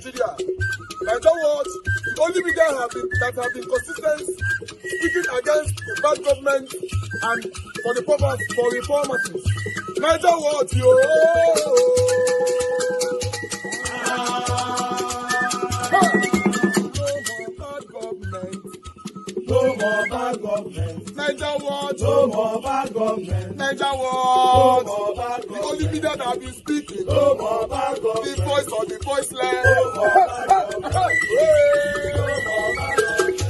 Nigeria. And that was the only media that have been consistent speaking against the bad government and for the purpose for reformers. Niger what yo. No more bad government. Niger what? No more bad government. Niger what? No more bad government. The only media that have been speaking. No more bad government. The voice of the voiceless. No more bad government. No more bad government.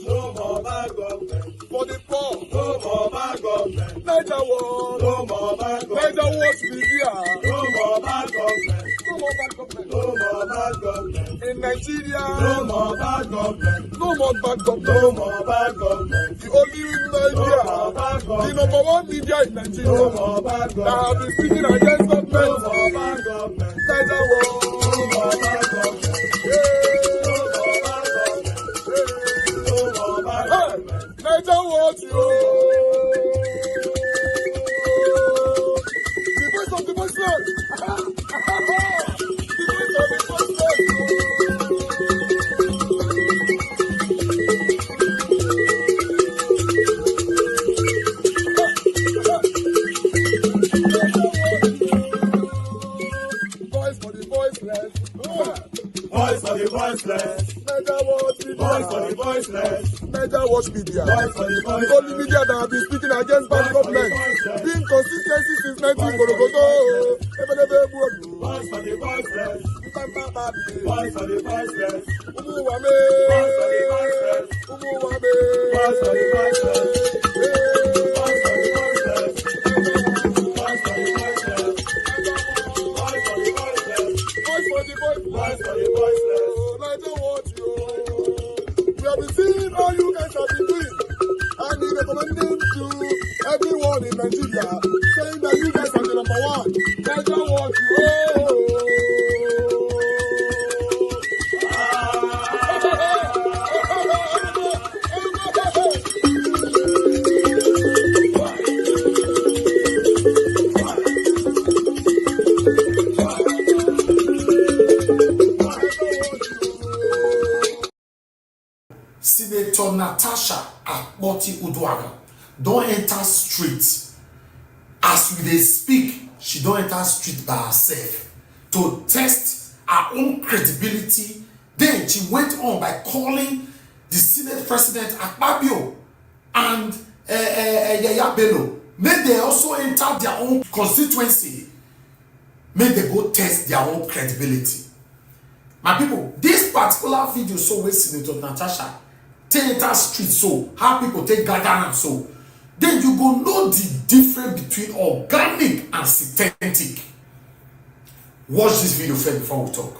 No more bad government. For the poor. No more bad government. Niger what? No more bad government. Niger what media? No more bad government. No more bad government. No more bad government. In Nigeria. No more bad government. No more bad government. No more bad government. The only media. No more bad government. The number one media in Nigeria. No more bad government. That have been speaking against government. No more bad government. Niger what? No more bad government. Niger what you? The voice of the voiceless. The voice of the voiceless. Voice for the voiceless. Voice for the voiceless. Niger what media? Voice for the voiceless. Niger watch media. The only media that have been speaking against bad government. Being consistency since 1944. Voice for the voiceless. Voice for the voiceless. Umuwame. Voice for the voiceless. Umuwame. Voice for the voiceless. Voice for the voiceless. Voice for the voiceless. Voice for the voiceless. Voice for the voiceless. Voice for the voiceless. Niger watch you. We have been seeing all you guys have been doing, and we recommending to everyone in Nigeria, saying that you guys are the number one. Niger what you. Senator Natasha don't enter street. As we dey speak, she don't enter street by herself to test her own credibility. Then she went on by calling the Senate President Akpabio and Yaya Bello. May they also enter their own constituency. May they go test their own credibility. My people, this particular video so where Senator Natasha take enter street so how people take gather and so then you go know the difference between organic and synthetic. Watch this video first before we talk.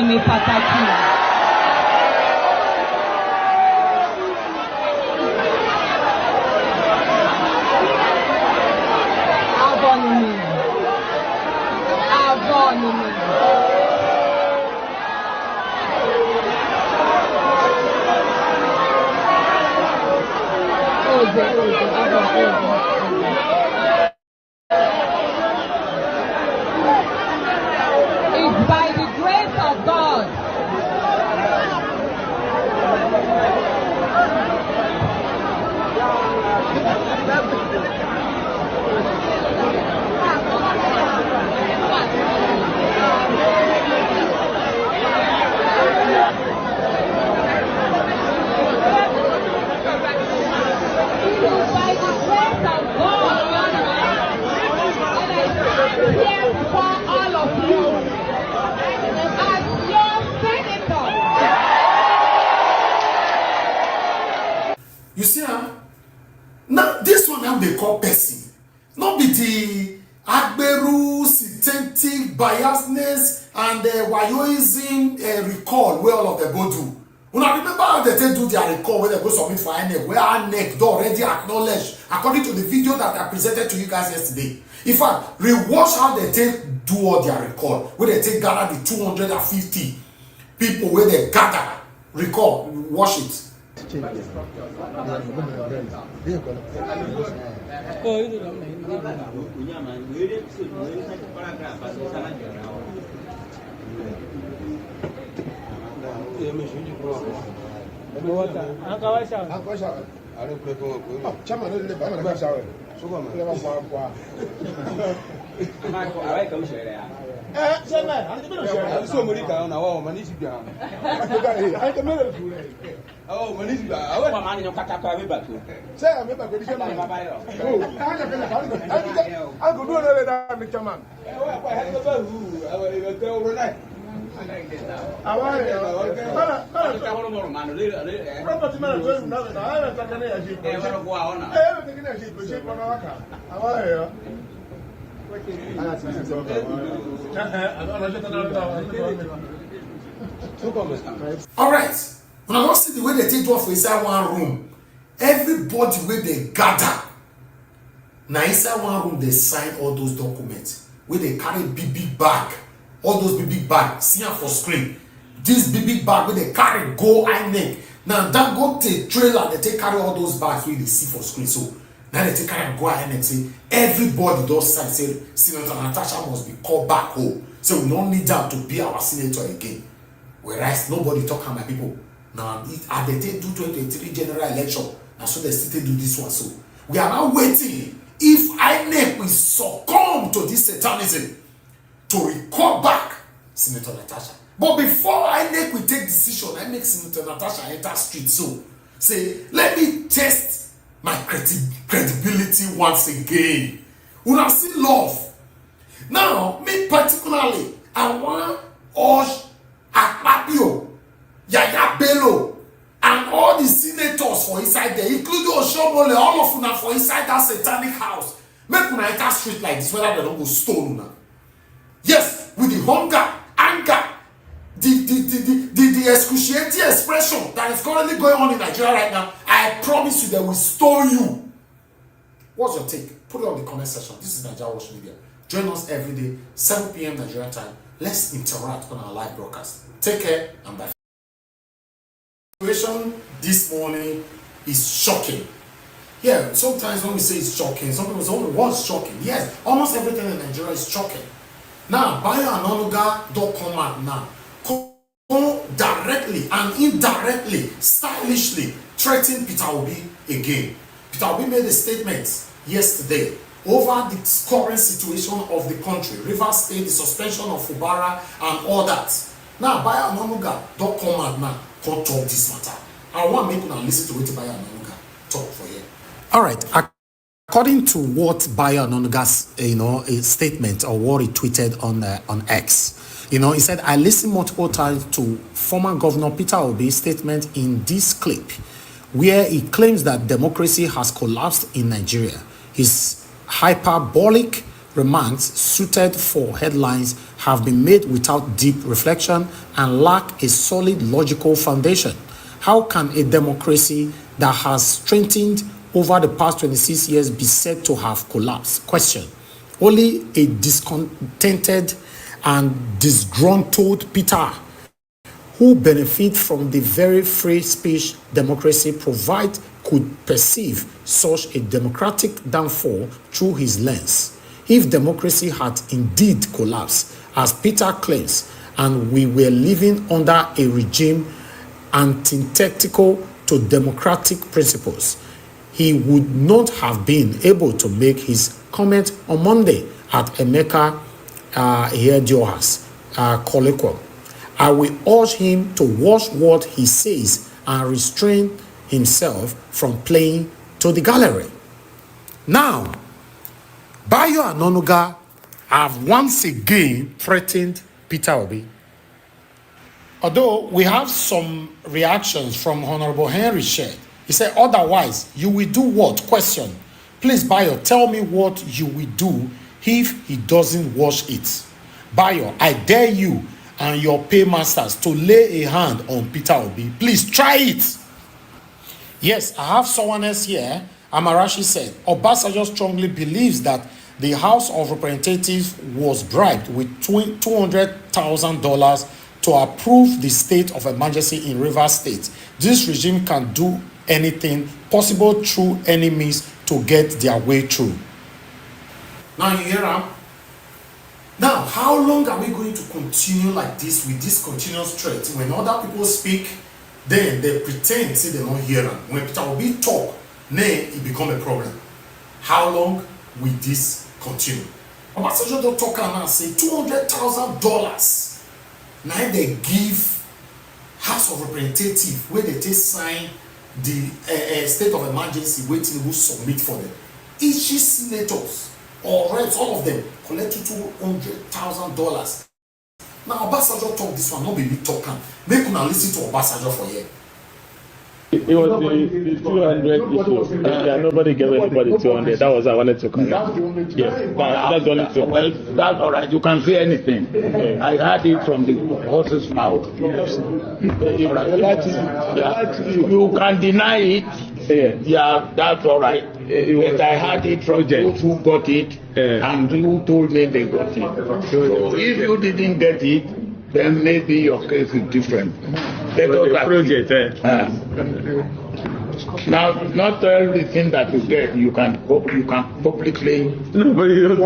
Ni pàtàkì. It's by the grace of God recall person. Not be the Agberu, synthetic biasness, and Wayoism recall where all of them go do. Una remember how they do their recall when they go submit for INEC, where INEC do already acknowledged, according to the video that I presented to you guys yesterday. In fact, rewatch how they do all their recall, where they gather the 250 people where they gather, recall, watch it. All right. When I don't see the way they take off inside one room, everybody where they gather. Now inside one room they sign all those documents. Where they carry big bag, all those big bags, see them for screen. This big bag where they carry go INEC. Now that go to trailer, they take carry all those bags where they see for screen. So now they take carry go INEC. Say everybody does sign. Say Senator Natasha must be called back home. So we don't need them to be our senator again. Whereas nobody talk about my people. Now at the day do 2023 general election. Now so they still do this one. So we are now waiting. If INEC will succumb to this satanism to recall back Senator Natasha. But before INEC will take decision, I make Senator Natasha enter street. So say, let me test my credibility once again. Una see love. Now, me particularly, I want urge Akpabio, Yaya Bello, and all the senators for inside there, including Oshomole, all of una for inside that satanic house. Make una enter street like this, whether they don't go stone una. Yes, with the hunger, anger, the excruciating expression that is currently going on in Nigeria right now, I promise you they will stone you. What's your take? Put it on the comment section. This is Nigeria Watch Media. Join us every day, 7 p.m. Nigeria time. Let's interact on our live broadcast. Take care and bye. The situation this morning is shocking. Yeah, sometimes when we say it's shocking, some people say, oh, what's shocking? Yes, almost everything in Nigeria is shocking. Now, Bayo Onanuga don't come out now. Come directly and indirectly, stylishly threaten Peter Obi again. Peter Obi made a statement yesterday over the current situation of the country, Rivers State, the suspension of Fubara and all that. Now, Bayo Onanuga don't come out now, come talk this matter. I want to make you listen to what Bayo Onanuga talk for you. All right. According to what Bayo Onanuga's, a statement or what he tweeted on X, he said, I listened multiple times to former Governor Peter Obi's statement in this clip, where he claims that democracy has collapsed in Nigeria. His hyperbolic remarks, suited for headlines, have been made without deep reflection and lack a solid logical foundation. How can a democracy that has strengthened over the past 26 years be said to have collapsed? Question. Only a discontented and disgruntled Peter, who benefit from the very free speech democracy provide, could perceive such a democratic downfall through his lens. If democracy had indeed collapsed, as Peter claims, and we were living under a regime antithetical to democratic principles, he would not have been able to make his comment on Monday at Emeka Ihedioha's Colloquium. I will urge him to watch what he says and restrain himself from playing to the gallery. Now, Bayo Onanuga have once again threatened Peter Obi. Although we have some reactions from Honorable Henry Shed. He said, otherwise, you will do what? Question. Please, Bayo, tell me what you will do if he doesn't wash it. Bayo, I dare you and your paymasters to lay a hand on Peter Obi. Please try it. Yes, I have someone else here. Amarashi said, Obasanjo strongly believes that the House of Representatives was bribed with $200,000 to approve the state of emergency in Rivers State. This regime can do anything possible through any means to get their way through. Now you hear him? Now, how long are we going to continue like this with this continuous threat? When other people speak, then they pretend say they don't hear them. When Peter Obi talk, then it become a problem. How long will this continue? Obasanjo don't talk and say $200,000. Now they give House of Representatives where they take sign the state of emergency where Tinubu submit for them. Each senators or reps, all of them collect $200,000. Now Obasanjo talk this one, not be talking. Make una listen to Obasanjo for here. It was the 200 issue. Nobody gave anybody 200. That was I wanted to correct. Yes, that's the only thing. Well, that's all right. You can say anything. I heard it from the horse's mouth. You can deny it. Yeah, that's all right. But I heard it from those who got it, and who told me they got it. So if you didn't get it, then maybe your case is different. Now, not everything that you get, you can publicly. No, but you don't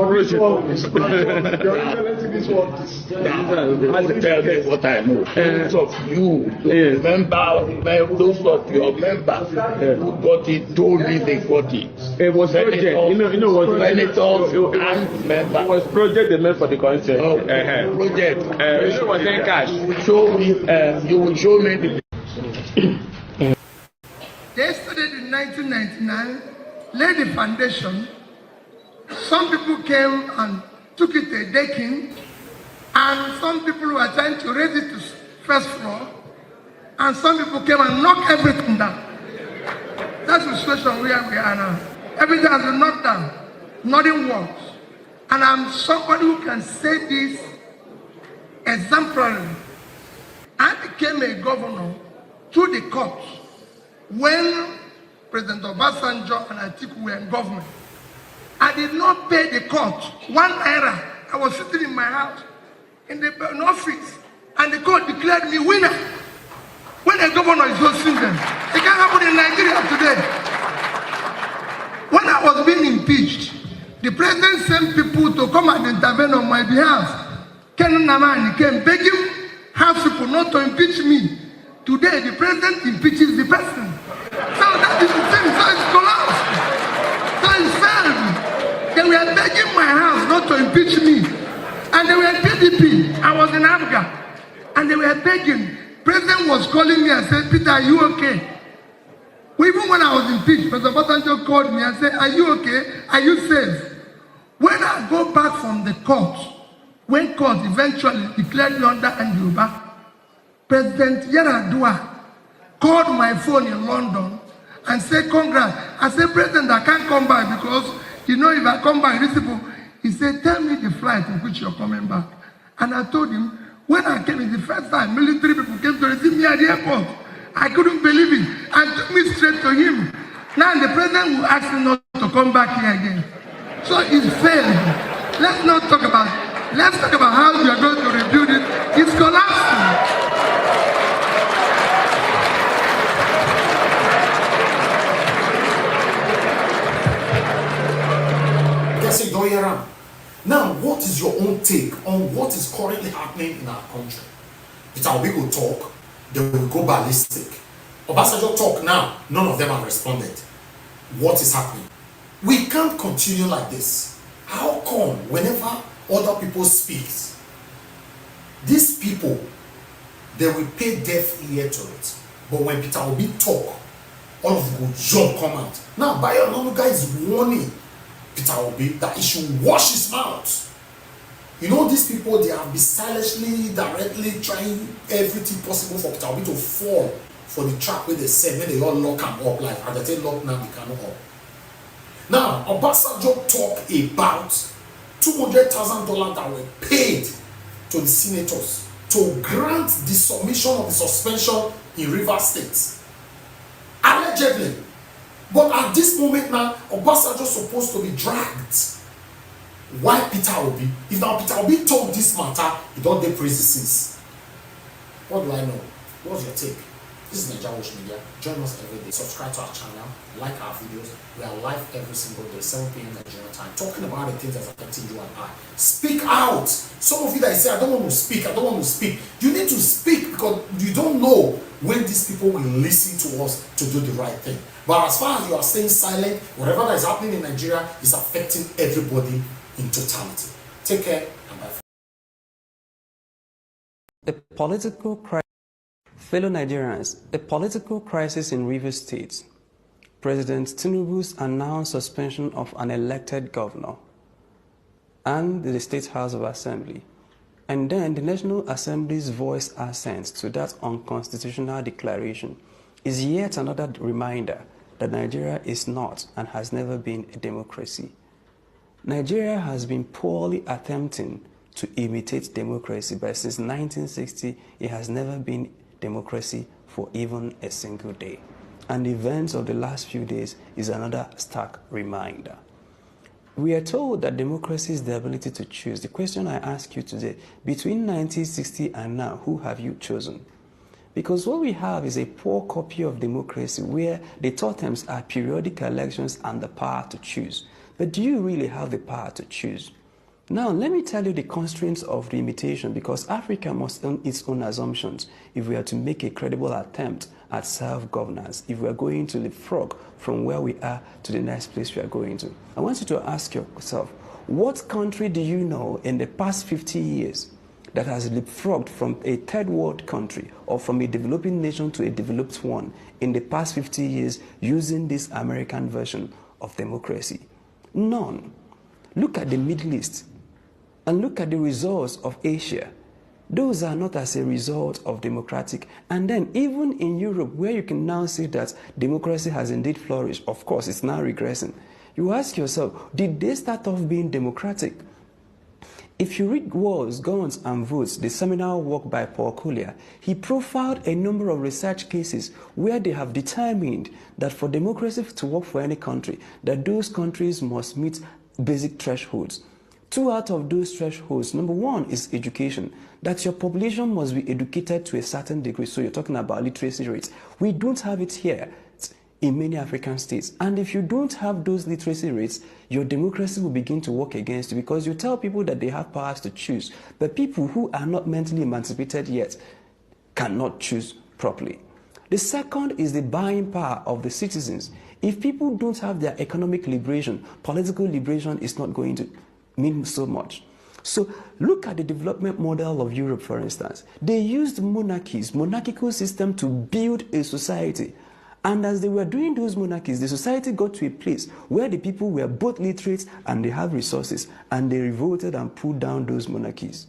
I tell you what I know. Those of you, those of your members who got it told me they got it. It was project. You know what? Senators and members. It was project they meant for the constituency. Project. You know what? Cash. Show me. You will show me the. They started in 1999, laid the foundation. Some people came and took it a decking, and some people were trying to raise it to first floor, and some people came and knocked everything down. That's the situation where we are now. Everything has been knocked down. Nothing works. And I'm somebody who can say this exemplarily. I became a governor through the court when President Obasanjo and Atiku were in government. I did not pay the court 1 naira. I was sitting in my house in the office, and the court declared me winner. When a governor is hosting them, it can't happen in Nigeria today. When I was being impeached, the president sent people to come and intervene on my behalf. Ken Namani came begging House people not to impeach me. Today, the president impeaches the person. So that is the thing. So it's collapsed. So it's failed. They were begging my house not to impeach me. And they were PDP. I was in Africa. And they were begging. President was calling me and said, Peter, are you okay? Well, even when I was impeached, President Obasanjo called me and said, are you okay? Are you safe? When I go back from the court, when court eventually declared me under Anjuba, President Yaradua called my phone in London and said, congrats. I said, President, I can't come back because, you know, if I come back, these people, he said, tell me the flight in which you're coming back. And I told him, when I came, it's the first time military people came to receive me at the airport. I couldn't believe it. And took me straight to him. Now the president will ask me not to come back here again. So it's failed. Let's not talk about it. Let's talk about how we are going to rebuild it. It's collapsing. Say, don't hear him. Now, what is your own take on what is currently happening in our country? Peter Obi will talk, they will go ballistic. Obasanjo talk now, none of them have responded. What is happening? We can't continue like this. How come whenever other people speak, these people, they will pay deaf ear to it. But when Peter Obi talk, all of them will jump, come out. Now, Bayo Onanuga is warning Peter Obi that he should wash his mouth. You know, these people, they have been silently, directly trying everything possible for Peter Obi to fall for the trap where they said, when they all lock him up, like, and they say lock now, they cannot up. Now, Obasanjo talked about $200,000 that were paid to the senators to grant the submission of the suspension in Rivers State. Allegedly. But at this moment now, Obasanjo is supposed to be dragged. Why Peter Obi? If now Peter Obi told this matter, he don't dey praise the sins. What do I know? What's your take? This is Naija Watch Media. Join us every day. Subscribe to our channel. Like our videos. We are live every single day, 7 p.m. Nigerian time, talking about the things that's affecting you and I. Speak out. Some of you that say, I don't want to speak, I don't want to speak. You need to speak because you don't know when these people will listen to us to do the right thing. But as far as you are staying silent, whatever that is happening in Nigeria is affecting everybody in totality. Take care and bye. A political crisis. Fellow Nigerians, a political crisis in Rivers State. President Tinubu's announced suspension of an elected governor and the State House of Assembly. And then the National Assembly's voice assent to that unconstitutional declaration is yet another reminder that Nigeria is not and has never been a democracy. Nigeria has been poorly attempting to imitate democracy, but since 1960, it has never been democracy for even a single day. And the events of the last few days is another stark reminder. We are told that democracy is the ability to choose. The question I ask you today, between 1960 and now, who have you chosen? Because what we have is a poor copy of democracy where the totems are periodic elections and the power to choose. But do you really have the power to choose? Now, let me tell you the constraints of the imitation, because Africa must own its own assumptions if we are to make a credible attempt at self-governance, if we are going to leapfrog from where we are to the next place we are going to. I want you to ask yourself, what country do you know in the past 50 years that has leapfrogged from a third world country or from a developing nation to a developed one in the past 50 years using this American version of democracy? None. Look at the Middle East. And look at the results of Asia. Those are not as a result of democratic. And then even in Europe, where you can now see that democracy has indeed flourished, of course, it's now regressing. You ask yourself, did they start off being democratic? If you read Wars, Guns and Votes, the seminal work by Paul Collier, he profiled a number of research cases where they have determined that for democracy to work for any country, that those countries must meet basic thresholds. 2 out of those thresholds, number 1 is education, that your population must be educated to a certain degree. So you're talking about literacy rates. We don't have it here in many African states. And if you don't have those literacy rates, your democracy will begin to work against you, because you tell people that they have powers to choose, but people who are not mentally emancipated yet cannot choose properly. The second is the buying power of the citizens. If people don't have their economic liberation, political liberation is not going to mean so much. So look at the development model of Europe, for instance. They used monarchical system to build a society. And as they were doing those monarchies, the society got to a place where the people were both literate and they have resources, and they revolted and pulled down those monarchies.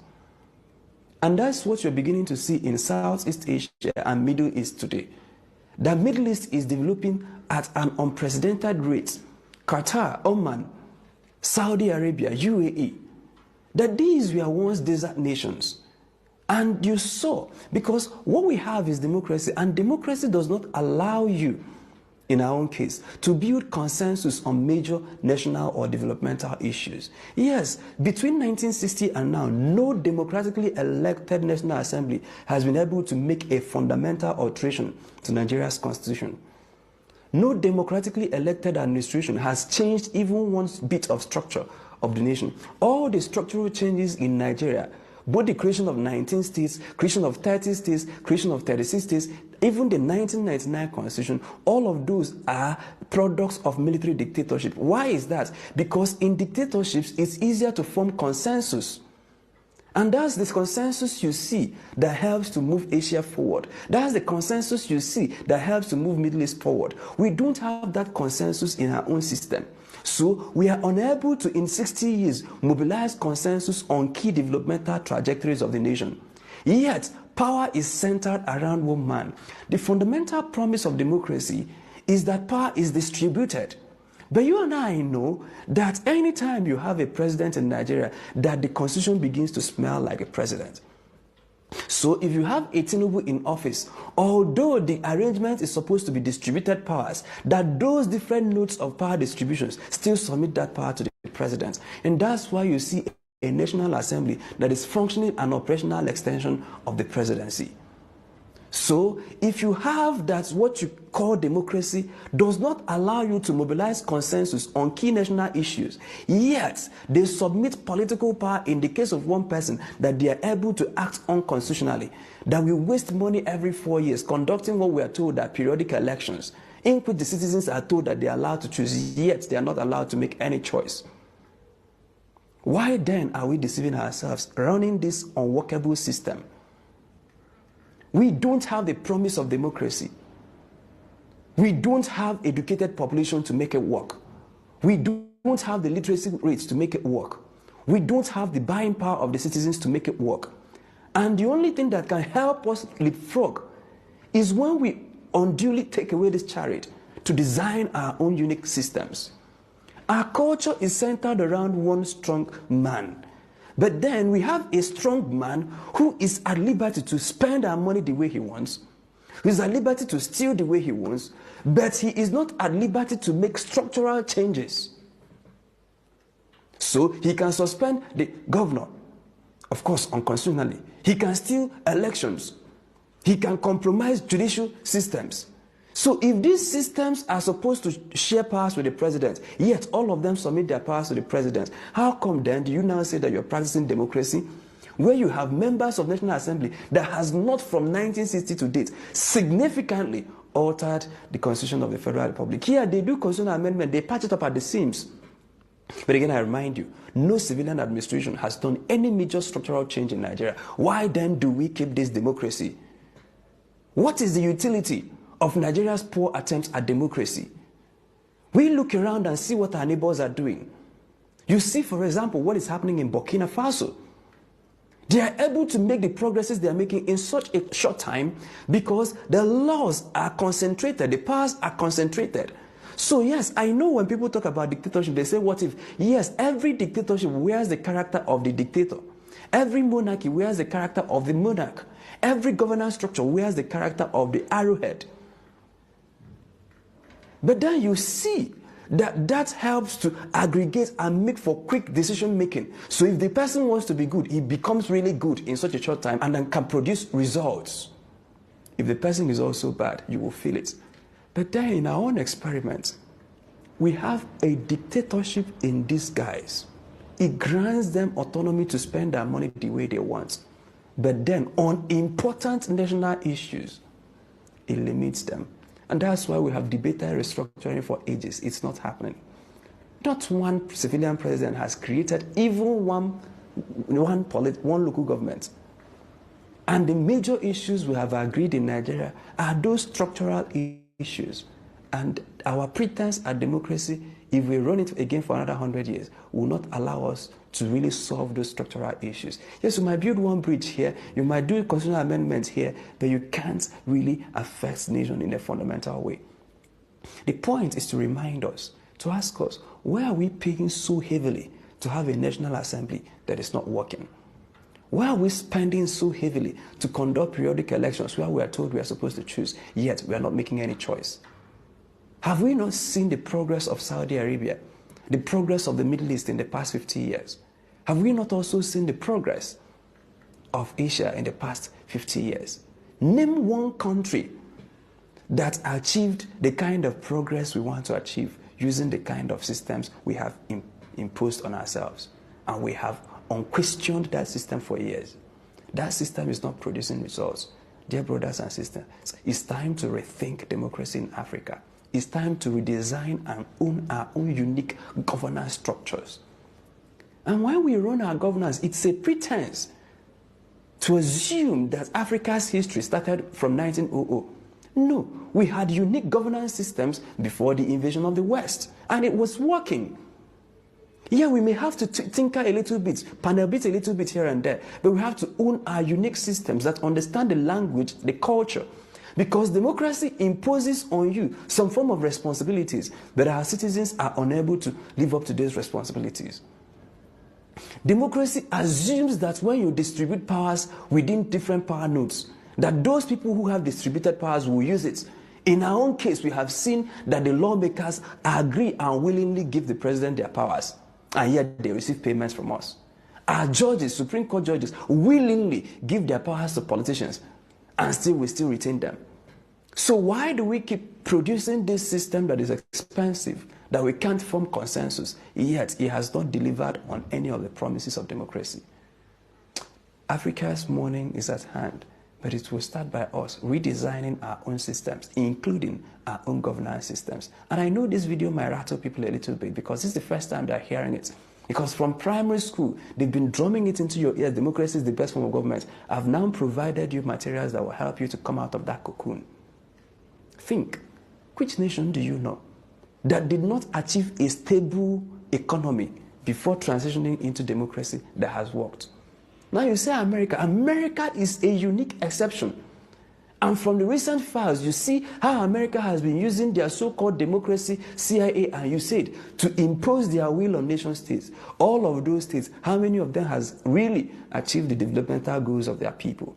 And that's what you're beginning to see in Southeast Asia and Middle East today. The Middle East is developing at an unprecedented rate. Qatar, Oman, Saudi Arabia, UAE, that these were once desert nations. And you saw, because what we have is democracy, and democracy does not allow you, in our own case, to build consensus on major national or developmental issues. Yes, between 1960 and now, no democratically elected National Assembly has been able to make a fundamental alteration to Nigeria's constitution. No democratically elected administration has changed even one bit of structure of the nation. All the structural changes in Nigeria, both the creation of 19 states, creation of 30 states, creation of 36 states, even the 1999 constitution, all of those are products of military dictatorship. Why is that? Because in dictatorships, it's easier to form consensus. And that's the consensus you see that helps to move Asia forward. That's the consensus you see that helps to move Middle East forward. We don't have that consensus in our own system. So we are unable to, in 60 years, mobilize consensus on key developmental trajectories of the nation. Yet, power is centered around one man. The fundamental promise of democracy is that power is distributed. But you and I know that anytime you have a president in Nigeria, that the constitution begins to smell like a president. So if you have a Tinubu in office, although the arrangement is supposed to be distributed powers, that those different nodes of power distributions still submit that power to the president. And that's why you see a National Assembly that is functioning an operational extension of the presidency. So if you have that, what you call democracy does not allow you to mobilize consensus on key national issues, yet they submit political power in the case of one person that they are able to act unconstitutionally, that we waste money every 4 years conducting what we are told are periodic elections, in which the citizens are told that they are allowed to choose, yet they are not allowed to make any choice. Why then are we deceiving ourselves running this unworkable system? We don't have the promise of democracy. We don't have educated population to make it work. We don't have the literacy rates to make it work. We don't have the buying power of the citizens to make it work. And the only thing that can help us leapfrog is when we unduly take away this chariot to design our own unique systems. Our culture is centered around one strong man. But then we have a strong man who is at liberty to spend our money the way he wants, who is at liberty to steal the way he wants, but he is not at liberty to make structural changes. So he can suspend the governor, of course, unconstitutionally. He can steal elections. He can compromise judicial systems. So if these systems are supposed to share powers with the president, yet all of them submit their powers to the president, how come then do you now say that you're practicing democracy? Where you have members of National Assembly that has not from 1960 to date significantly altered the Constitution of the Federal Republic. Here they do constitutional amendment, they patch it up at the seams. But again, I remind you, no civilian administration has done any major structural change in Nigeria. Why then do we keep this democracy? What is the utility of Nigeria's poor attempts at democracy? We look around and see what our neighbors are doing. You see, for example, what is happening in Burkina Faso. They are able to make the progresses they are making in such a short time because the laws are concentrated, the powers are concentrated. So yes, I know when people talk about dictatorship, they say, what if? Yes, every dictatorship wears the character of the dictator. Every monarchy wears the character of the monarch. Every governance structure wears the character of the arrowhead. But then you see that helps to aggregate and make for quick decision making. So if the person wants to be good, he becomes really good in such a short time and then can produce results. If the person is also bad, you will feel it. But then in our own experiment, we have a dictatorship in disguise. It grants them autonomy to spend their money the way they want. But then on important national issues, it limits them. And that's why we have debated restructuring for ages. It's not happening. Not one civilian president has created even one local government. And the major issues we have agreed in Nigeria are those structural issues. And our pretense at democracy, if we run it again for another 100 years, will not allow us to really solve those structural issues. Yes, you might build one bridge here, you might do a constitutional amendment here, but you can't really affect the nation in a fundamental way. The point is to remind us, to ask us, why are we paying so heavily to have a National Assembly that is not working? Why are we spending so heavily to conduct periodic elections where we are told we are supposed to choose, yet we are not making any choice? Have we not seen the progress of Saudi Arabia, the progress of the Middle East in the past 50 years? Have we not also seen the progress of Asia in the past 50 years? Name one country that achieved the kind of progress we want to achieve using the kind of systems we have imposed on ourselves. And we have unquestioned that system for years. That system is not producing results. Dear brothers and sisters, it's time to rethink democracy in Africa. It's time to redesign and our own unique governance structures. And when we run our governance, it's a pretense to assume that Africa's history started from 1900. No, we had unique governance systems before the invasion of the West, and it was working. Yeah, we may have to tinker a little bit, panel bit a little bit here and there, but we have to own our unique systems that understand the language, the culture, Because democracy imposes on you some form of responsibilities, but our citizens are unable to live up to those responsibilities. Democracy assumes that when you distribute powers within different power nodes, that those people who have distributed powers will use it. In our own case, we have seen that the lawmakers agree and willingly give the president their powers, and yet they receive payments from us. Our judges, Supreme Court judges, willingly give their powers to politicians, and still we still retain them. So why do we keep producing this system that is expensive, that we can't form consensus, yet it has not delivered on any of the promises of democracy? Africa's morning is at hand, but it will start by us redesigning our own systems, including our own governance systems. And I know this video might rattle people a little bit because this is the first time they're hearing it. Because from primary school, they've been drumming it into your ears, democracy is the best form of government. I've now provided you materials that will help you to come out of that cocoon. Think, which nation do you know that did not achieve a stable economy before transitioning into democracy that has worked? Now you say America. America is a unique exception. And from the recent files, you see how America has been using their so-called democracy, CIA and USAID, to impose their will on nation states. All of those states, how many of them has really achieved the developmental goals of their people?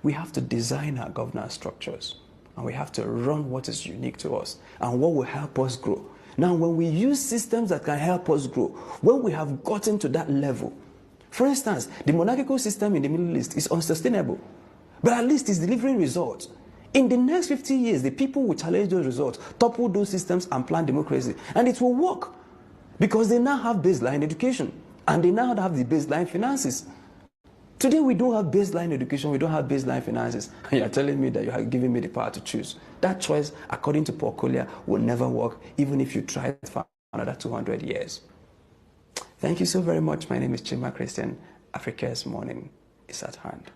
We have to design our governance structures, and we have to run what is unique to us and what will help us grow. Now, when we use systems that can help us grow, when we have gotten to that level, for instance, the monarchical system in the Middle East is unsustainable, but at least it's delivering results. In the next 50 years, the people will challenge those results, topple those systems and plan democracy. And it will work because they now have baseline education and they now have the baseline finances. Today, we don't have baseline education, we don't have baseline finances. And you're telling me that you have given me the power to choose. That choice, according to Paul Collier, will never work even if you try it for another 200 years. Thank you so very much. My name is Chima Christian. Africa's morning is at hand.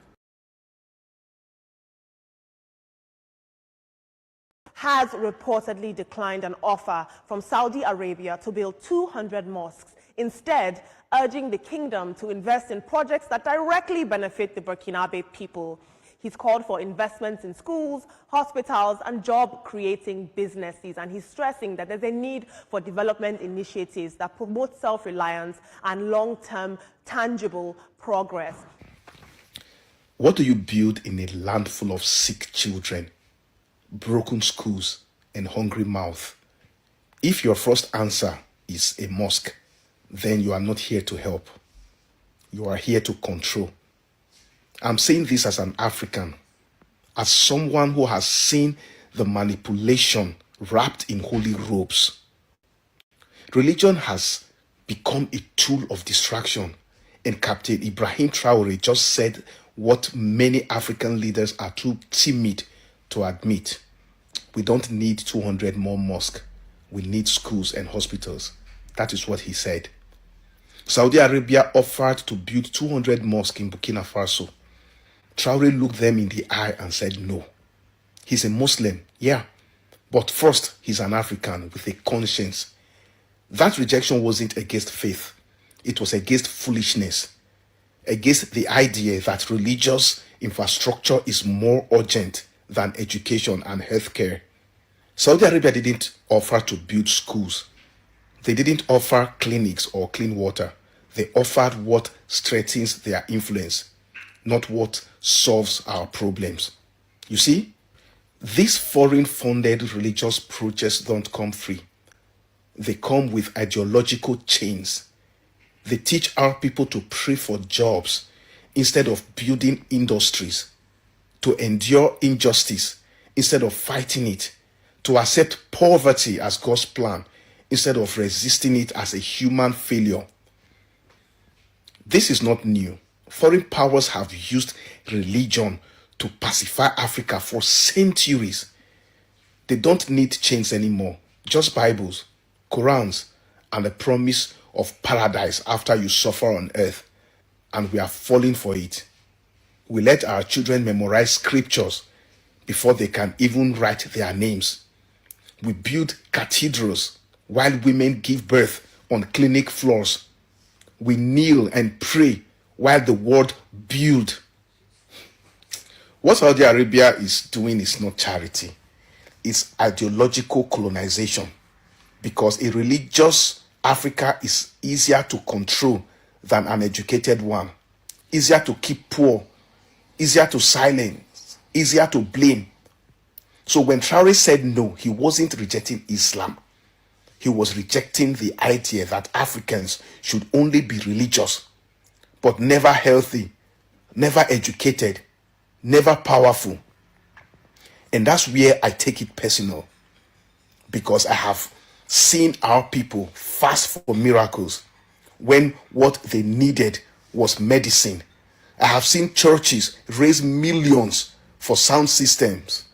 Has reportedly declined an offer from Saudi Arabia to build 200 mosques, instead urging the kingdom to invest in projects that directly benefit the Burkinabe people. He's called for investments in schools, hospitals, and job-creating businesses, and he's stressing that there's a need for development initiatives that promote self-reliance and long-term, tangible progress. What do you build in a land full of sick children, broken schools, and hungry mouth? If your first answer is a mosque, then you are not here to help. You are here to control. I'm saying this as an African, as someone who has seen the manipulation wrapped in holy robes. Religion has become a tool of distraction, and Captain Ibrahim Traore just said what many African leaders are too timid to admit. We don't need 200 more mosques. We need schools and hospitals. That is what he said. Saudi Arabia offered to build 200 mosques in Burkina Faso. Traore looked them in the eye and said no. He's a Muslim, yeah, but first he's an African with a conscience. That rejection wasn't against faith. It was against foolishness, against the idea that religious infrastructure is more urgent than education and healthcare. Saudi Arabia didn't offer to build schools. They didn't offer clinics or clean water. They offered what strengthens their influence, not what solves our problems. You see, these foreign-funded religious projects don't come free. They come with ideological chains. They teach our people to pray for jobs instead of building industries, to endure injustice instead of fighting it, to accept poverty as God's plan instead of resisting it as a human failure. This is not new. Foreign powers have used religion to pacify Africa for centuries. They don't need chains anymore, just Bibles, Qurans, and the promise of paradise after you suffer on earth. And we are falling for it. We let our children memorize scriptures before they can even write their names. We build cathedrals while women give birth on clinic floors. We kneel and pray while the world builds. What Saudi Arabia is doing is not charity. It's ideological colonization, because a religious Africa is easier to control than an educated one, easier to keep poor, easier to silence, easier to blame. So when Traore said no, he wasn't rejecting Islam. He was rejecting the idea that Africans should only be religious, but never healthy, never educated, never powerful. And that's where I take it personal, because I have seen our people fast for miracles when what they needed was medicine. I have seen churches raise millions for sound systems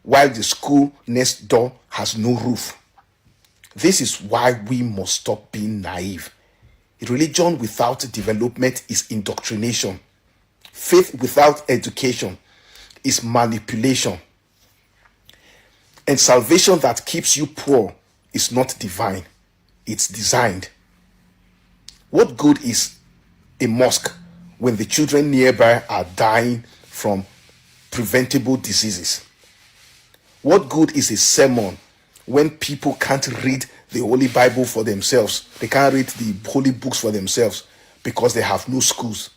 while the school next door has no roof. This is why we must stop being naive. Religion without development is indoctrination. Faith without education is manipulation. And salvation that keeps you poor is not divine. It's designed. What good is a mosque when the children nearby are dying from preventable diseases? What good is a sermon when people can't read the Holy Bible for themselves? They can't read the holy books for themselves because they have no schools.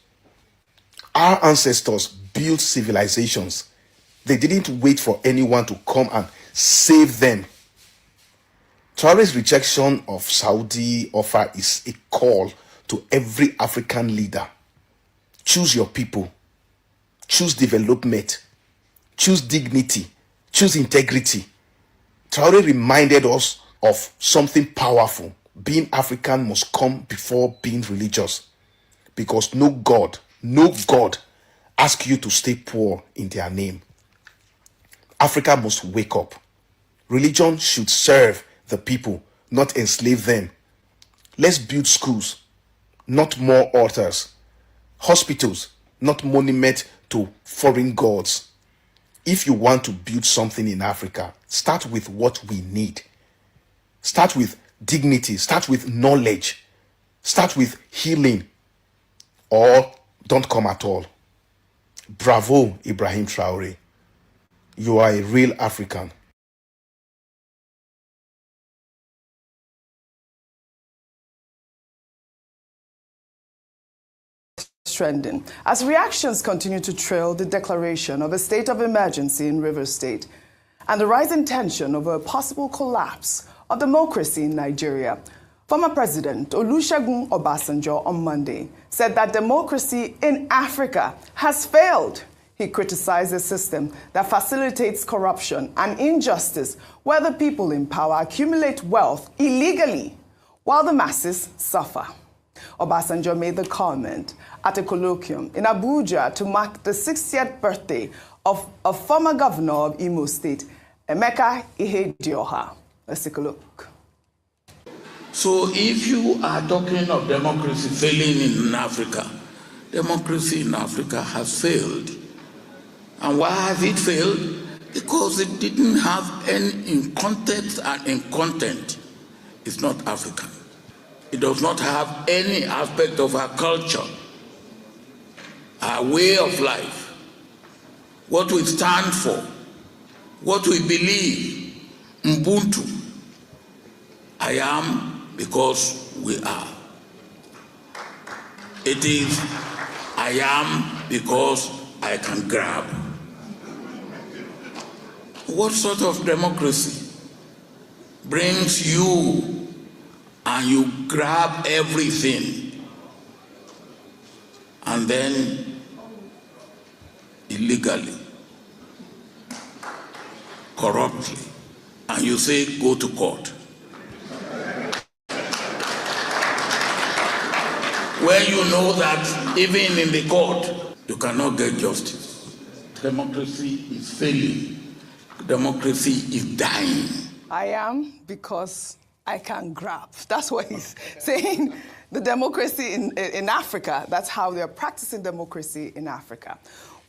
Our ancestors built civilizations. They didn't wait for anyone to come and save them. Traore's rejection of Saudi offer is a call to every African leader. Choose your people. Choose development. Choose dignity. Choose integrity. Traore reminded us of something powerful. Being African must come before being religious, because no God asks you to stay poor in their name. Africa must wake up. Religion should serve the people, not enslave them. Let's build schools, not more altars. Hospitals, not monuments to foreign gods. If you want to build something in Africa, start with what we need. Start with dignity. Start with knowledge. Start with healing. Or don't come at all. Bravo, Ibrahim Traore. You are a real African. Trending as reactions continue to trail the declaration of a state of emergency in Rivers State and the rising tension over a possible collapse of democracy in Nigeria. Former President Olusegun Obasanjo on Monday said that democracy in Africa has failed. He criticized a system that facilitates corruption and injustice, where the people in power accumulate wealth illegally while the masses suffer. Obasanjo made the comment at a colloquium in Abuja to mark the 60th birthday of a former governor of Imo State, Emeka Ihedioha. Let's take a look. So if you are talking of democracy failing in Africa, democracy in Africa has failed. And why has it failed? Because it didn't have any in context and in content. It's not African. It does not have any aspect of our culture, our way of life, what we stand for, what we believe. Ubuntu. I am because we are. It is I am because I can grab. What sort of democracy brings you and you grab everything and then illegally, corruptly, and you say go to court? When you know that even in the court you cannot get justice. Democracy is failing. Democracy is dying. I am because I can grab. That's what he's saying. The democracy in Africa, that's how they're practicing democracy in Africa.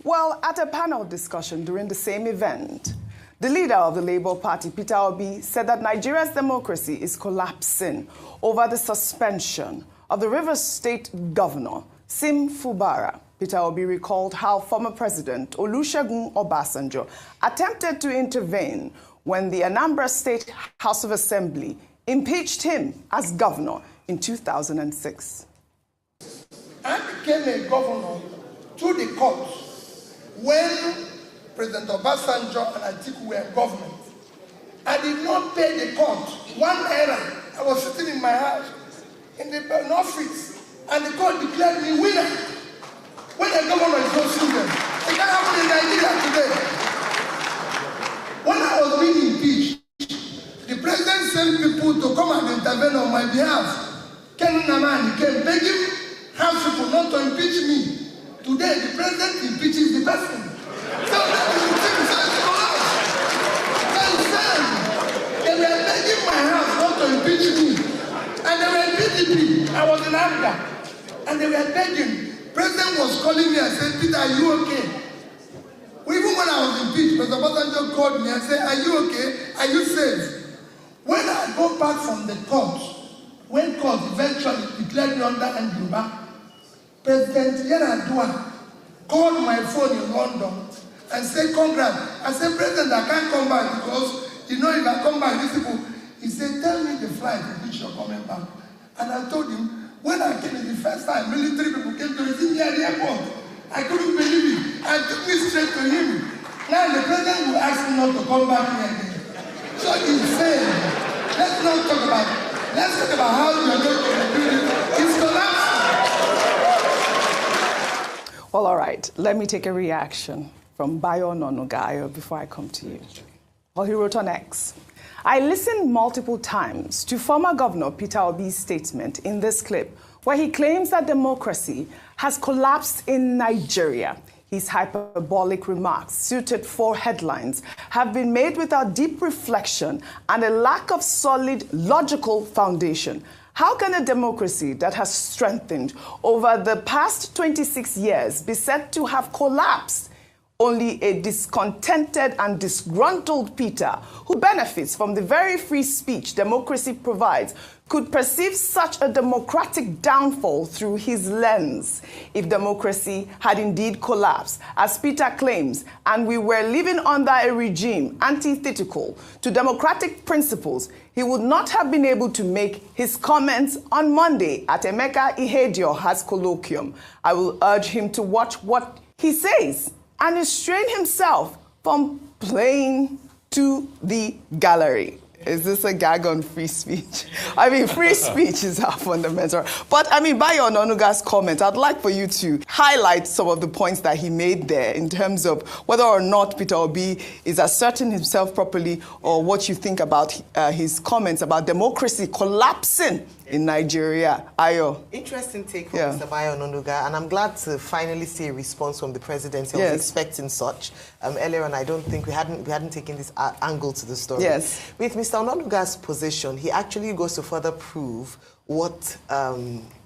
Well, at a panel discussion during the same event, the leader of the Labour Party, Peter Obi, said that Nigeria's democracy is collapsing over the suspension of the Rivers State Governor, Sim Fubara, Peter Obi recalled how former President Olusegun Obasanjo attempted to intervene when the Anambra State House of Assembly impeached him as governor in 2006. I became a governor through the court when President Obasanjo and Atiku were government. I did not pay the court 1 naira. I was sitting in my house in the office, and the court declared me winner. When a governor is not student, it can happen in Nigeria today. When I was being impeached, the president sent people to come and intervene on my behalf. Ken Namani came begging house people not to impeach me. Today, the president impeaches the person. So that is the thing. They were begging my house not to impeach me. And they were in PDP. I was in Africa. And they were begging. President was calling me and said, Peter, are you okay? Even when I was impeached, President Obasanjo called me and said, are you okay? Are you safe? When I go back from the court, when court eventually declared me under Andruba, President Yaradua called my phone in London and said, congrats. I said, President, I can't come back because, you know, if I come back, these people, he said, tell me the flight in which you're coming back. And I told him, when I came in the first time, military people came to receive me at the airport. I couldn't believe it. I took me straight to him. Now the president will ask me not to come back here again. So insane. Let's not talk about it. Let's talk about how you're going to do it. It's collapsing. Well, all right. Let me take a reaction from Bayo Onanuga before I come to you. Well, he wrote on X, I listened multiple times to former Governor Peter Obi's statement in this clip where he claims that democracy has collapsed in Nigeria. His hyperbolic remarks, suited for headlines, have been made without deep reflection and a lack of solid logical foundation. How can a democracy that has strengthened over the past 26 years be said to have collapsed? Only a discontented and disgruntled Peter, who benefits from the very free speech democracy provides, could perceive such a democratic downfall through his lens. If democracy had indeed collapsed, as Peter claims, and we were living under a regime antithetical to democratic principles, he would not have been able to make his comments on Monday at Emeka Ihedioha's colloquium. I will urge him to watch what he says and restrain himself from playing to the gallery. Is this a gag on free speech? I mean, free speech is our fundamental. But I mean, Bayo Onanuga's comment, I'd like for you to highlight some of the points that he made there in terms of whether or not Peter Obi is asserting himself properly, or what you think about his comments about democracy collapsing in Nigeria. Ayo. Interesting take from Mr. Bayo Onanuga, and I'm glad to finally see a response from the presidency. I was expecting such. Earlier on, I don't think we hadn't taken this angle to the story. Yes. With Mr. Onanuga's position, he actually goes to further prove what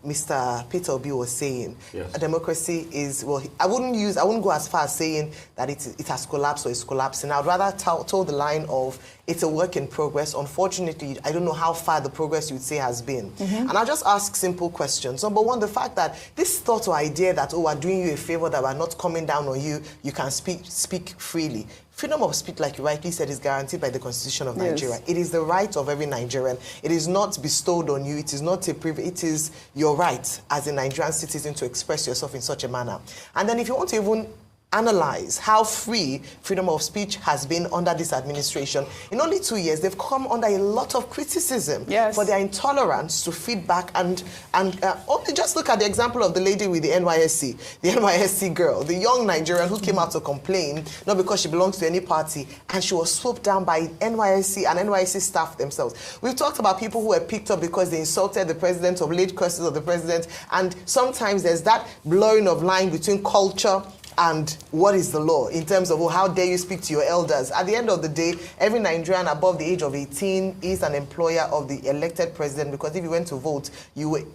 Mr. Peter Obi was saying. Yes. A democracy is, well, I wouldn't go as far as saying that it has collapsed or it's collapsing. I would rather toe the line of it's a work in progress. Unfortunately, I don't know how far the progress you would say has been. And I'll just ask simple questions. Number one, the fact that this thought or idea that, oh, we're doing you a favor, that we're not coming down on you, you can speak freely. Freedom of speech, like you rightly said, is guaranteed by the Constitution of Nigeria. It is the right of every Nigerian. It is not bestowed on you. It is not a privilege. It is your right as a Nigerian citizen to express yourself in such a manner. And then if you want to even analyze how free freedom of speech has been under this administration, in only 2 years, they've come under a lot of criticism for their intolerance to feedback and only just look at the example of the lady with the NYSC girl, the young Nigerian who came out to complain, not because she belongs to any party, and she was swooped down by NYSC and NYSC staff themselves. We've talked about people who were picked up because they insulted the president or laid curses of the president, and sometimes there's that blurring of line between culture and what is the law in terms of, oh, how dare you speak to your elders. At the end of the day, every Nigerian above the age of 18 is an employer of the elected president, because if you went to vote,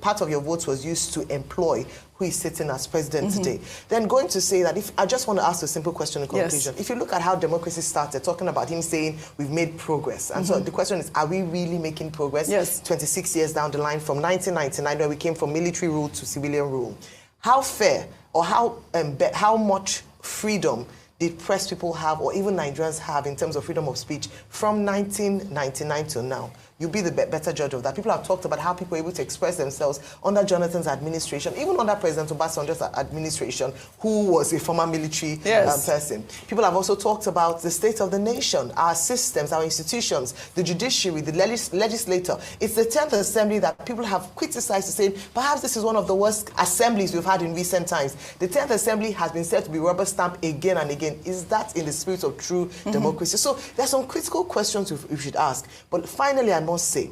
part of your vote was used to employ who is sitting as president today. Then going to say that, I just want to ask a simple question in conclusion. If you look at how democracy started, talking about him saying we've made progress. And so the question is, are we really making progress 26 years down the line from 1999, where we came from military rule to civilian rule? How fair or how much freedom did press people have, or even Nigerians have, in terms of freedom of speech from 1999 till now? You'll be the better judge of that. People have talked about how people were able to express themselves under Jonathan's administration, even under President Obasanjo's administration, who was a former military person. People have also talked about the state of the nation, our systems, our institutions, the judiciary, the legislature. It's the 10th Assembly that people have criticized to say, perhaps this is one of the worst assemblies we've had in recent times. The 10th Assembly has been said to be rubber stamped again and again. Is that in the spirit of true democracy? So there's some critical questions we should ask. But finally, I must say,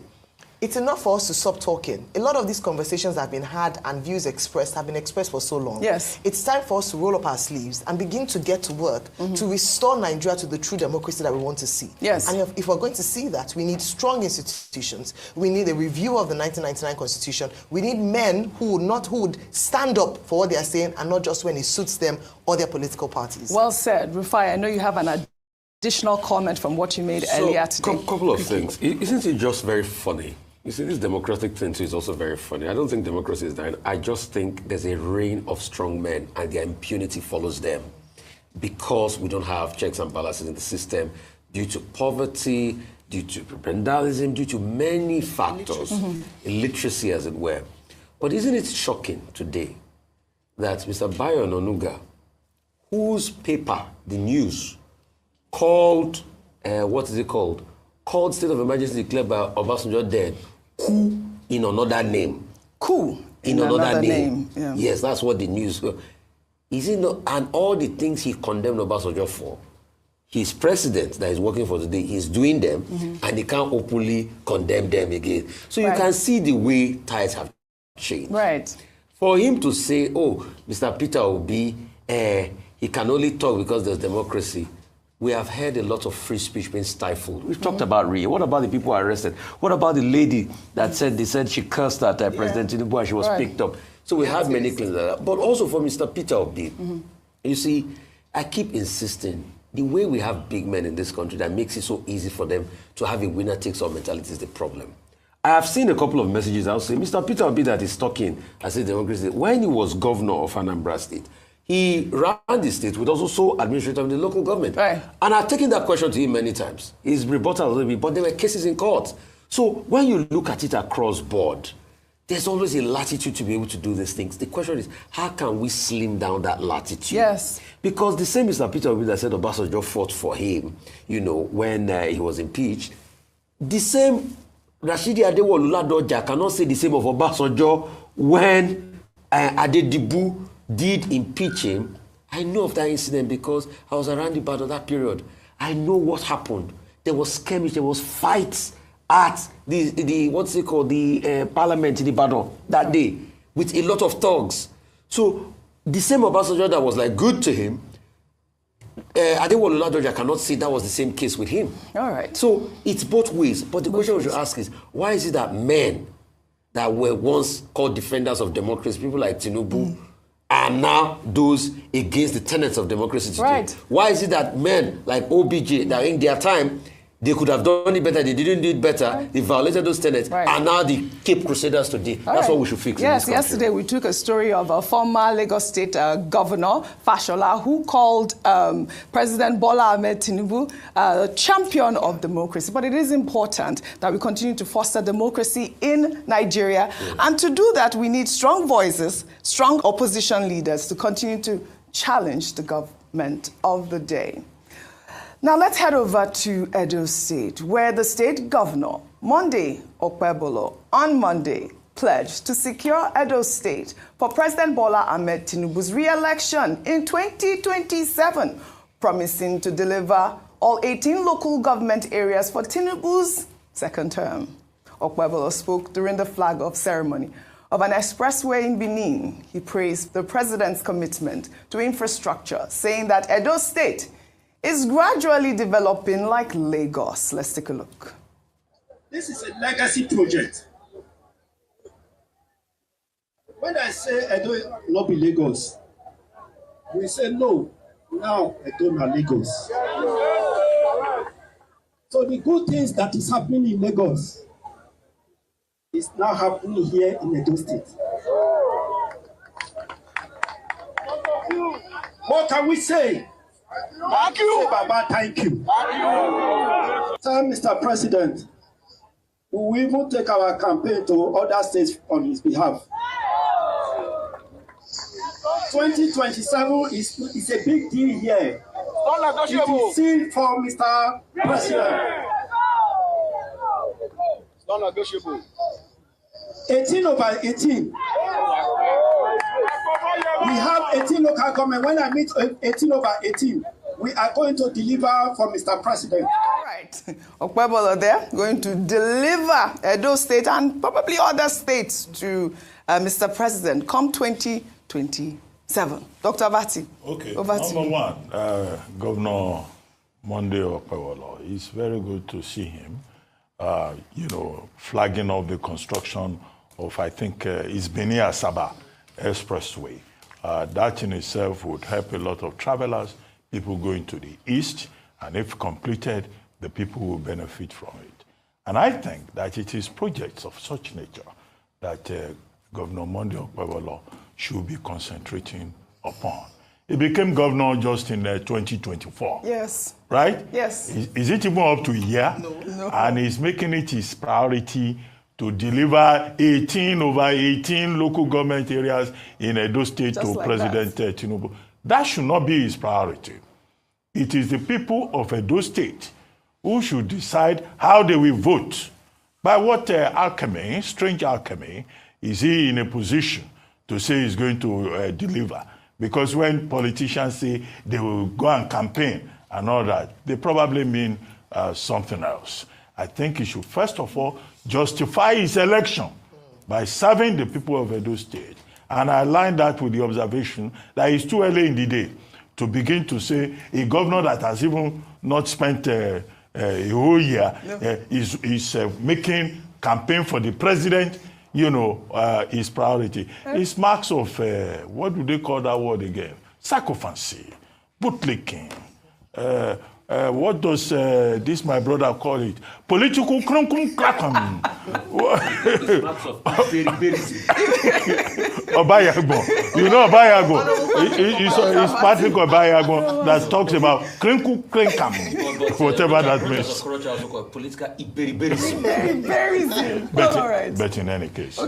it's enough for us to stop talking. A lot of these conversations have been had and views expressed have been expressed for so long. Yes. It's time for us to roll up our sleeves and begin to get to work to restore Nigeria to the true democracy that we want to see. Yes. And if we're going to see that, we need strong institutions. We need a review of the 1999 Constitution. We need men who would stand up for what they are saying and not just when it suits them or their political parties. Well said. Rufai, I know you have an additional comment from what you made earlier today. Couple of things. Isn't it just very funny? You see, this democratic thing too is also very funny. I don't think democracy is dying. I just think there's a reign of strong men and their impunity follows them because we don't have checks and balances in the system due to poverty, due to vandalism, due to many factors, illiteracy as it were. But isn't it shocking today that Mr. Bayo Onanuga, whose paper, the news, called, called state of emergency declared by Obasanjo dead, coup in another name. Coup in another name. Yeah. Yes, that's what the news. Is it not? And all the things he condemned Obasanjo for, his president that is working for today, he's doing them, and he can't openly condemn them again. So you can see the way tides have changed. Right. For him to say, oh, Mr. Peter Obi, he can only talk because there's democracy. We have heard a lot of free speech being stifled. We've talked about Rio. What about the people arrested? What about the lady that said she cursed at President Tinubu and she was picked up? So we have many things like that. But also for Mr. Peter Obi, you see, I keep insisting, the way we have big men in this country that makes it so easy for them to have a winner-takes-all mentality is the problem. I have seen a couple of messages. I'll say, Mr. Peter Obi that is talking as a democracy, when he was governor of Anambra State, he ran the state with also administrator of the local government. Right. And I've taken that question to him many times. He's rebutted a little bit, but there were cases in court. So when you look at it across board, there's always a latitude to be able to do these things. The question is, how can we slim down that latitude? Yes. Because the same Mr. Peter Obi that said Obasanjo fought for him, you know, when he was impeached, the same Rashidi Adewolu Ladoja cannot say the same of Obasanjo when Adedibu did impeach him. I know of that incident because I was around about that period. I know what happened. There was skirmish, there was fights at the what's it called, the parliament in Ibadan that day with a lot of thugs. So the same Obasanjo that was like good to him, Adewolu Ladoja cannot say that was the same case with him. All right. So it's both ways. But the question we should ask is, why is it that men that were once called defenders of democracy, people like Tinubu, are now those against the tenets of democracy today? Right. Why is it that men like OBJ, that in their time, they could have done it better, they didn't do it better, right, they violated those tenets, right, and now the Cape Crusaders today? All That's right. what we should fix in this country. Yesterday we took a story of a former Lagos State governor, Fashola, who called President Bwala Tinubu a champion of democracy. But it is important that we continue to foster democracy in Nigeria. And to do that, we need strong voices, strong opposition leaders to continue to challenge the government of the day. Now let's head over to Edo State, where the state governor, Monday Okpebolo, on Monday, pledged to secure Edo State for President Bwala Tinubu's re-election in 2027, promising to deliver all 18 local government areas for Tinubu's second term. Okpebolo spoke during the flag-off ceremony of an expressway in Benin. He praised the president's commitment to infrastructure, saying that Edo State is gradually developing like Lagos. Let's take a look. This is a legacy project. When I say Edo not be Lagos, we say no, now Edo not Lagos. So the good things that is happening in Lagos is now happening here in Edo State. What can we say? Thank you. Baba, thank you. Tell Mr. President, we will even take our campaign to other states on his behalf. 2027 is a big deal here. It is sealed for Mr. President. It's not negotiable. 18/18. We have 18 local government. When I meet 18/18, we are going to deliver for Mr. President. All right. Bwala there, going to deliver Edo State and probably other states to Mr. President come 2027. Dr. Abati. Okay. Over to Number you. one, Governor Monday Bwala. It's very good to see him, flagging off the construction of, I think, Isbeni-Asaba Expressway. That in itself would help a lot of travelers, people going to the east, and if completed, the people will benefit from it. And I think that it is projects of such nature that Governor Monday Bwala should be concentrating upon. He became governor just in 2024. Yes. Right? Yes. Is it even up to a year? No. And he's making it his priority to deliver 18/18 local government areas in Edo State Just to like President Tinubu. That should not be his priority. It is the people of Edo State who should decide how they will vote. By what alchemy, strange alchemy, is he in a position to say he's going to deliver? Because when politicians say they will go and campaign and all that, they probably mean something else. I think he should first of all justify his election by serving the people of Edo State. And I align that with the observation that it's too early in the day to begin to say a governor that has even not spent a whole year is making campaign for the president, his priority. It's marks of, what do they call that word again? Sycophancy, bootlicking. What does this my brother call it? Political crunkum crackum. Obayago. You know Obayago? It's Patrick Obayago that talks about crinku crinkam, whatever that means. Political but in any case,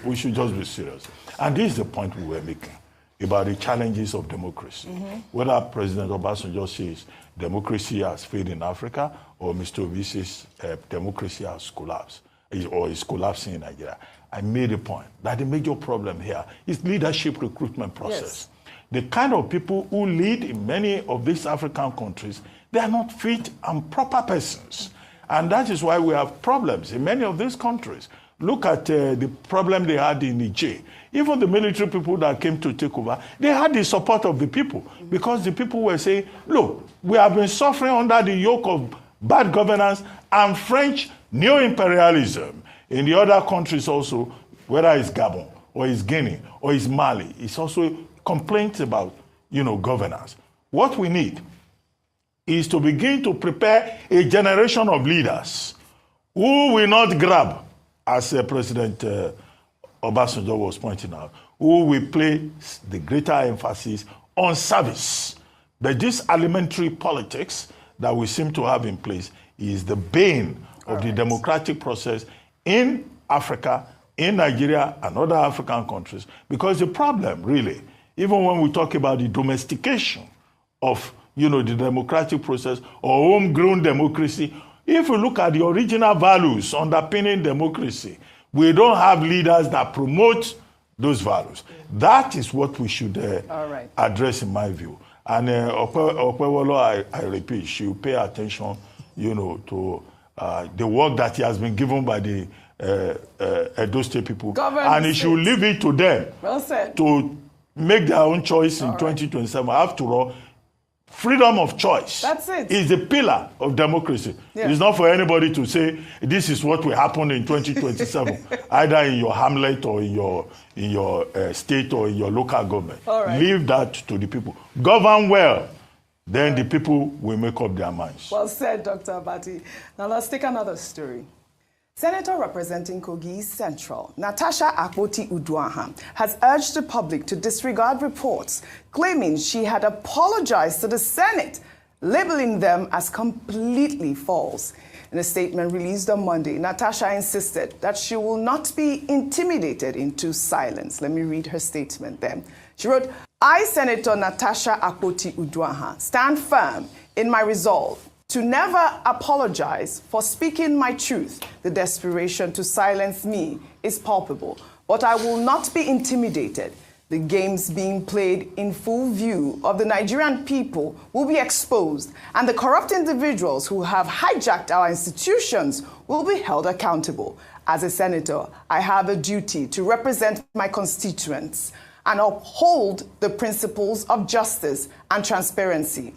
we should just be serious. And this is the point we were making about the challenges of democracy. Whether President Obasanjo says democracy has failed in Africa, or Mr. Obi says democracy has collapsed, or is collapsing in Nigeria. I made a point that the major problem here is leadership recruitment process. Yes. The kind of people who lead in many of these African countries, they are not fit and proper persons. And that is why we have problems in many of these countries. Look at the problem they had in Niger. Even the military people that came to take over, they had the support of the people because the people were saying, look, we have been suffering under the yoke of bad governance and French neo-imperialism. In the other countries also, whether it's Gabon or it's Guinea or it's Mali, it's also complaints about, governance. What we need is to begin to prepare a generation of leaders who will not grab, as President Obasanjo was pointing out, who will place the greater emphasis on service. But this alimentary politics that we seem to have in place is the bane of the democratic process in Africa, in Nigeria, and other African countries. Because the problem, really, even when we talk about the domestication of, the democratic process or homegrown democracy, if we look at the original values underpinning democracy, we don't have leaders that promote those values. That is what we should address, in my view. And Bwala, I repeat, should pay attention, to the work that he has been given by the Edo State people. And he should leave it to them to make their own choice in 2027. After all, freedom of choice is the pillar of democracy. Yeah. It's not for anybody to say this is what will happen in 2027, either in your hamlet or in your state or in your local government. Leave that to the people. Govern well, then the people will make up their minds. Well said, Dr. Abati. Now let's take another story. Senator representing Kogi Central, Natasha Akpoti-Uduaghan, has urged the public to disregard reports claiming she had apologized to the Senate, labeling them as completely false. In a statement released on Monday, Natasha insisted that she will not be intimidated into silence. Let me read her statement then. She wrote, I, Senator Natasha Akpoti-Uduaghan, stand firm in my resolve to never apologize for speaking my truth. The desperation to silence me is palpable, but I will not be intimidated. The games being played in full view of the Nigerian people will be exposed, and the corrupt individuals who have hijacked our institutions will be held accountable. As a senator, I have a duty to represent my constituents and uphold the principles of justice and transparency.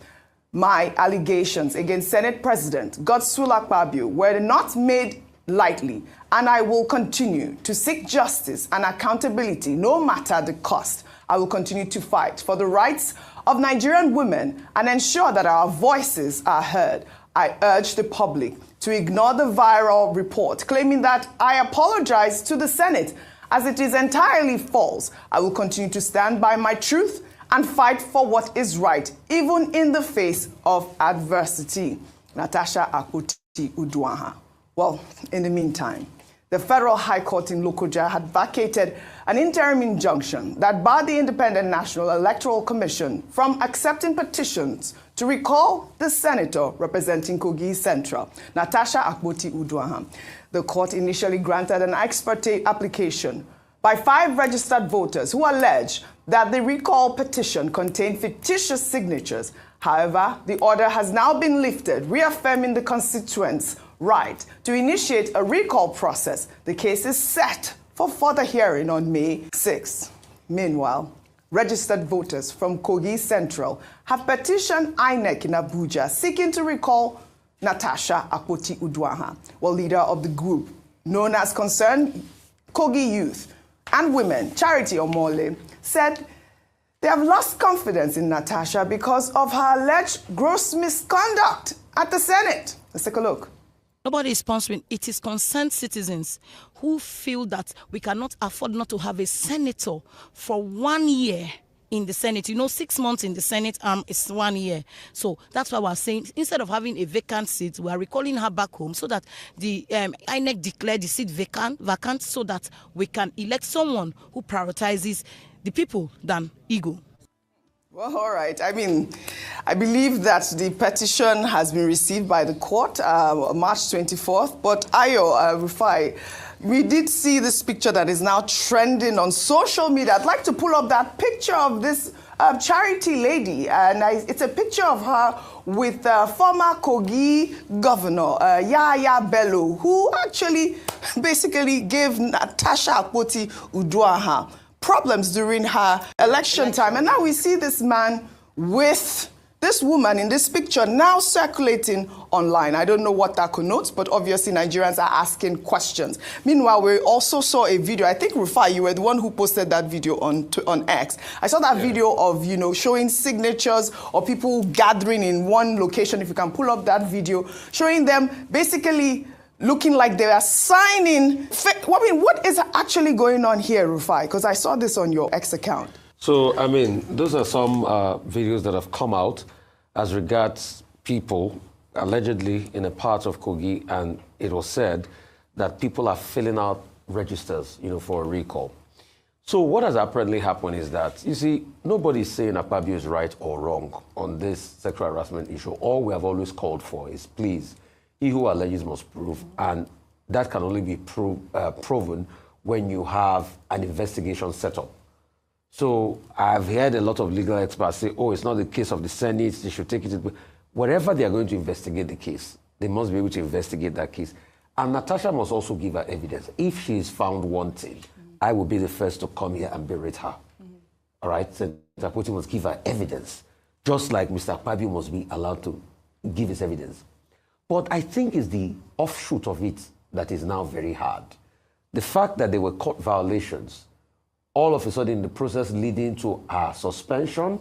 My allegations against Senate President Godswill Akpabio were not made lightly, and I will continue to seek justice and accountability no matter the cost. I will continue to fight for the rights of Nigerian women and ensure that our voices are heard. I urge the public to ignore the viral report claiming that I apologize to the Senate, as it is entirely false. I will continue to stand by my truth and fight for what is right, even in the face of adversity. Natasha Akpoti-Uduaghan. Well, in the meantime, the Federal High Court in Lokoja had vacated an interim injunction that barred the Independent National Electoral Commission from accepting petitions to recall the senator representing Kogi Central, Natasha Akpoti-Uduaghan. The court initially granted an ex parte application by 5 registered voters who allege that the recall petition contained fictitious signatures. However, the order has now been lifted, reaffirming the constituents' right to initiate a recall process. The case is set for further hearing on May 6. Meanwhile, registered voters from Kogi Central have petitioned INEC in Abuja seeking to recall Natasha Akpoti-Uduaghan, while leader of the group known as Concerned Kogi Youth and Women, Charity Omole, said they have lost confidence in Natasha because of her alleged gross misconduct at the Senate. Let's take a look. Nobody is sponsoring. It is concerned citizens who feel that we cannot afford not to have a senator for 1 year in the Senate. You know, 6 months in the Senate is 1 year. So that's why we're saying, instead of having a vacant seat, we are recalling her back home so that the INEC declare the seat vacant so that we can elect someone who prioritizes the people than ego. Well, all right. I mean, I believe that the petition has been received by the court March 24th. But Ayo, Rufai, we did see this picture that is now trending on social media. I'd like to pull up that picture of this Charity lady. And it's a picture of her with former Kogi governor, Yaya Bello, who actually basically gave Natasha Akpoti-Uduaghan problems during her election time. And now we see this man with this woman in this picture now circulating online. I don't know what that connotes, but obviously Nigerians are asking questions. Meanwhile, we also saw a video. I think, Rufai, you were the one who posted that video on X. I saw that video of, you know, showing signatures or people gathering in one location. If you can pull up that video, showing them basically looking like they are signing. I mean, what is actually going on here, Rufai? Because I saw this on your X account. So, I mean, those are some videos that have come out as regards people allegedly in a part of Kogi, and it was said that people are filling out registers, you know, for a recall. So what has apparently happened is that, you see, nobody is saying Akpabio is right or wrong on this sexual harassment issue. All we have always called for is, please, he who alleges must prove, and that can only be proven when you have an investigation set up. So I've heard a lot of legal experts say, oh, it's not the case of the Senate, they should take it. Wherever they are going to investigate the case, they must be able to investigate that case. And Natasha must also give her evidence. If she is found wanted, I will be the first to come here and berate her. All right? So Mr. Akpoti must give her evidence, just like Mr. Akpabio must be allowed to give his evidence. But I think it's the offshoot of it that is now very hard. The fact that there were court violations, all of a sudden the process leading to her suspension,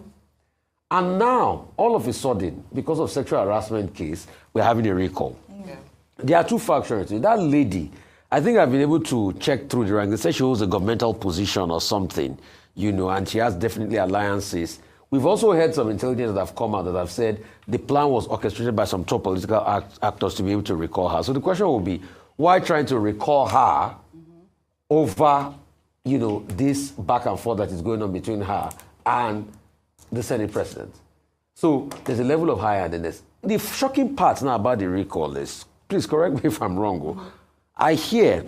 and now, all of a sudden, because of sexual harassment case, we're having a recall. Yeah. There are two factions. That lady I think I've been able to check through the ranks. They say she holds a governmental position or something, and she has definitely alliances. We've also heard some intelligence that have come out that have said the plan was orchestrated by some top political actors to be able to recall her. So the question will be, why trying to recall her over, this back and forth that is going on between her and the Senate president? So there's a level of high-handedness. The shocking part now about the recall is, please correct me if I'm wrong, I hear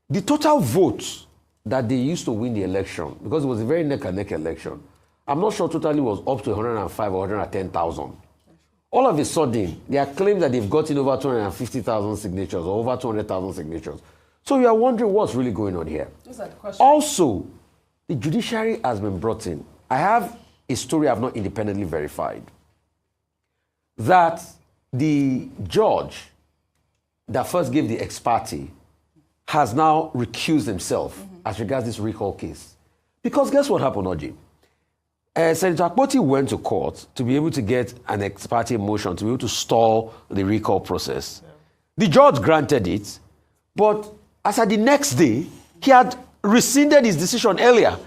the total votes that they used to win the election, because it was a very neck-and-neck election, I'm not sure totally was up to 105 or 110,000. All of a sudden, they are claiming that they've gotten over 250,000 signatures or over 200,000 signatures. So you are wondering what's really going on here. Also, the judiciary has been brought in. I have a story I've not independently verified, that the judge that first gave the ex parte has now recused himself as regards this recall case. Because guess what happened, Oji? Senator Akpoti went to court to be able to get an ex parte motion to be able to stall the recall process. Yeah. The judge granted it, but as at the next day, he had rescinded his decision earlier.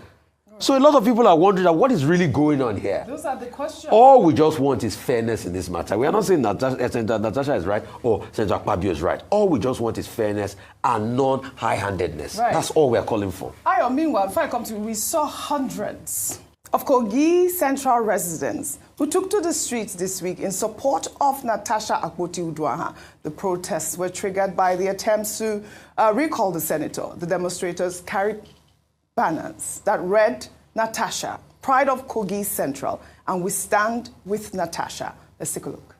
So a lot of people are wondering what is really going on here. Those are the questions. All we just want is fairness in this matter. We are not saying Senator Natasha is right or Senator Akpabio is right. All we just want is fairness and non-high-handedness. Right. That's all we are calling for. Meanwhile, before I come to you, we saw hundreds of Kogi Central residents who took to the streets this week in support of Natasha Akpoti-Uduaghan. The protests were triggered by the attempts to recall the senator. The demonstrators carried banners that read, Natasha, pride of Kogi Central, and we stand with Natasha. Let's take a look.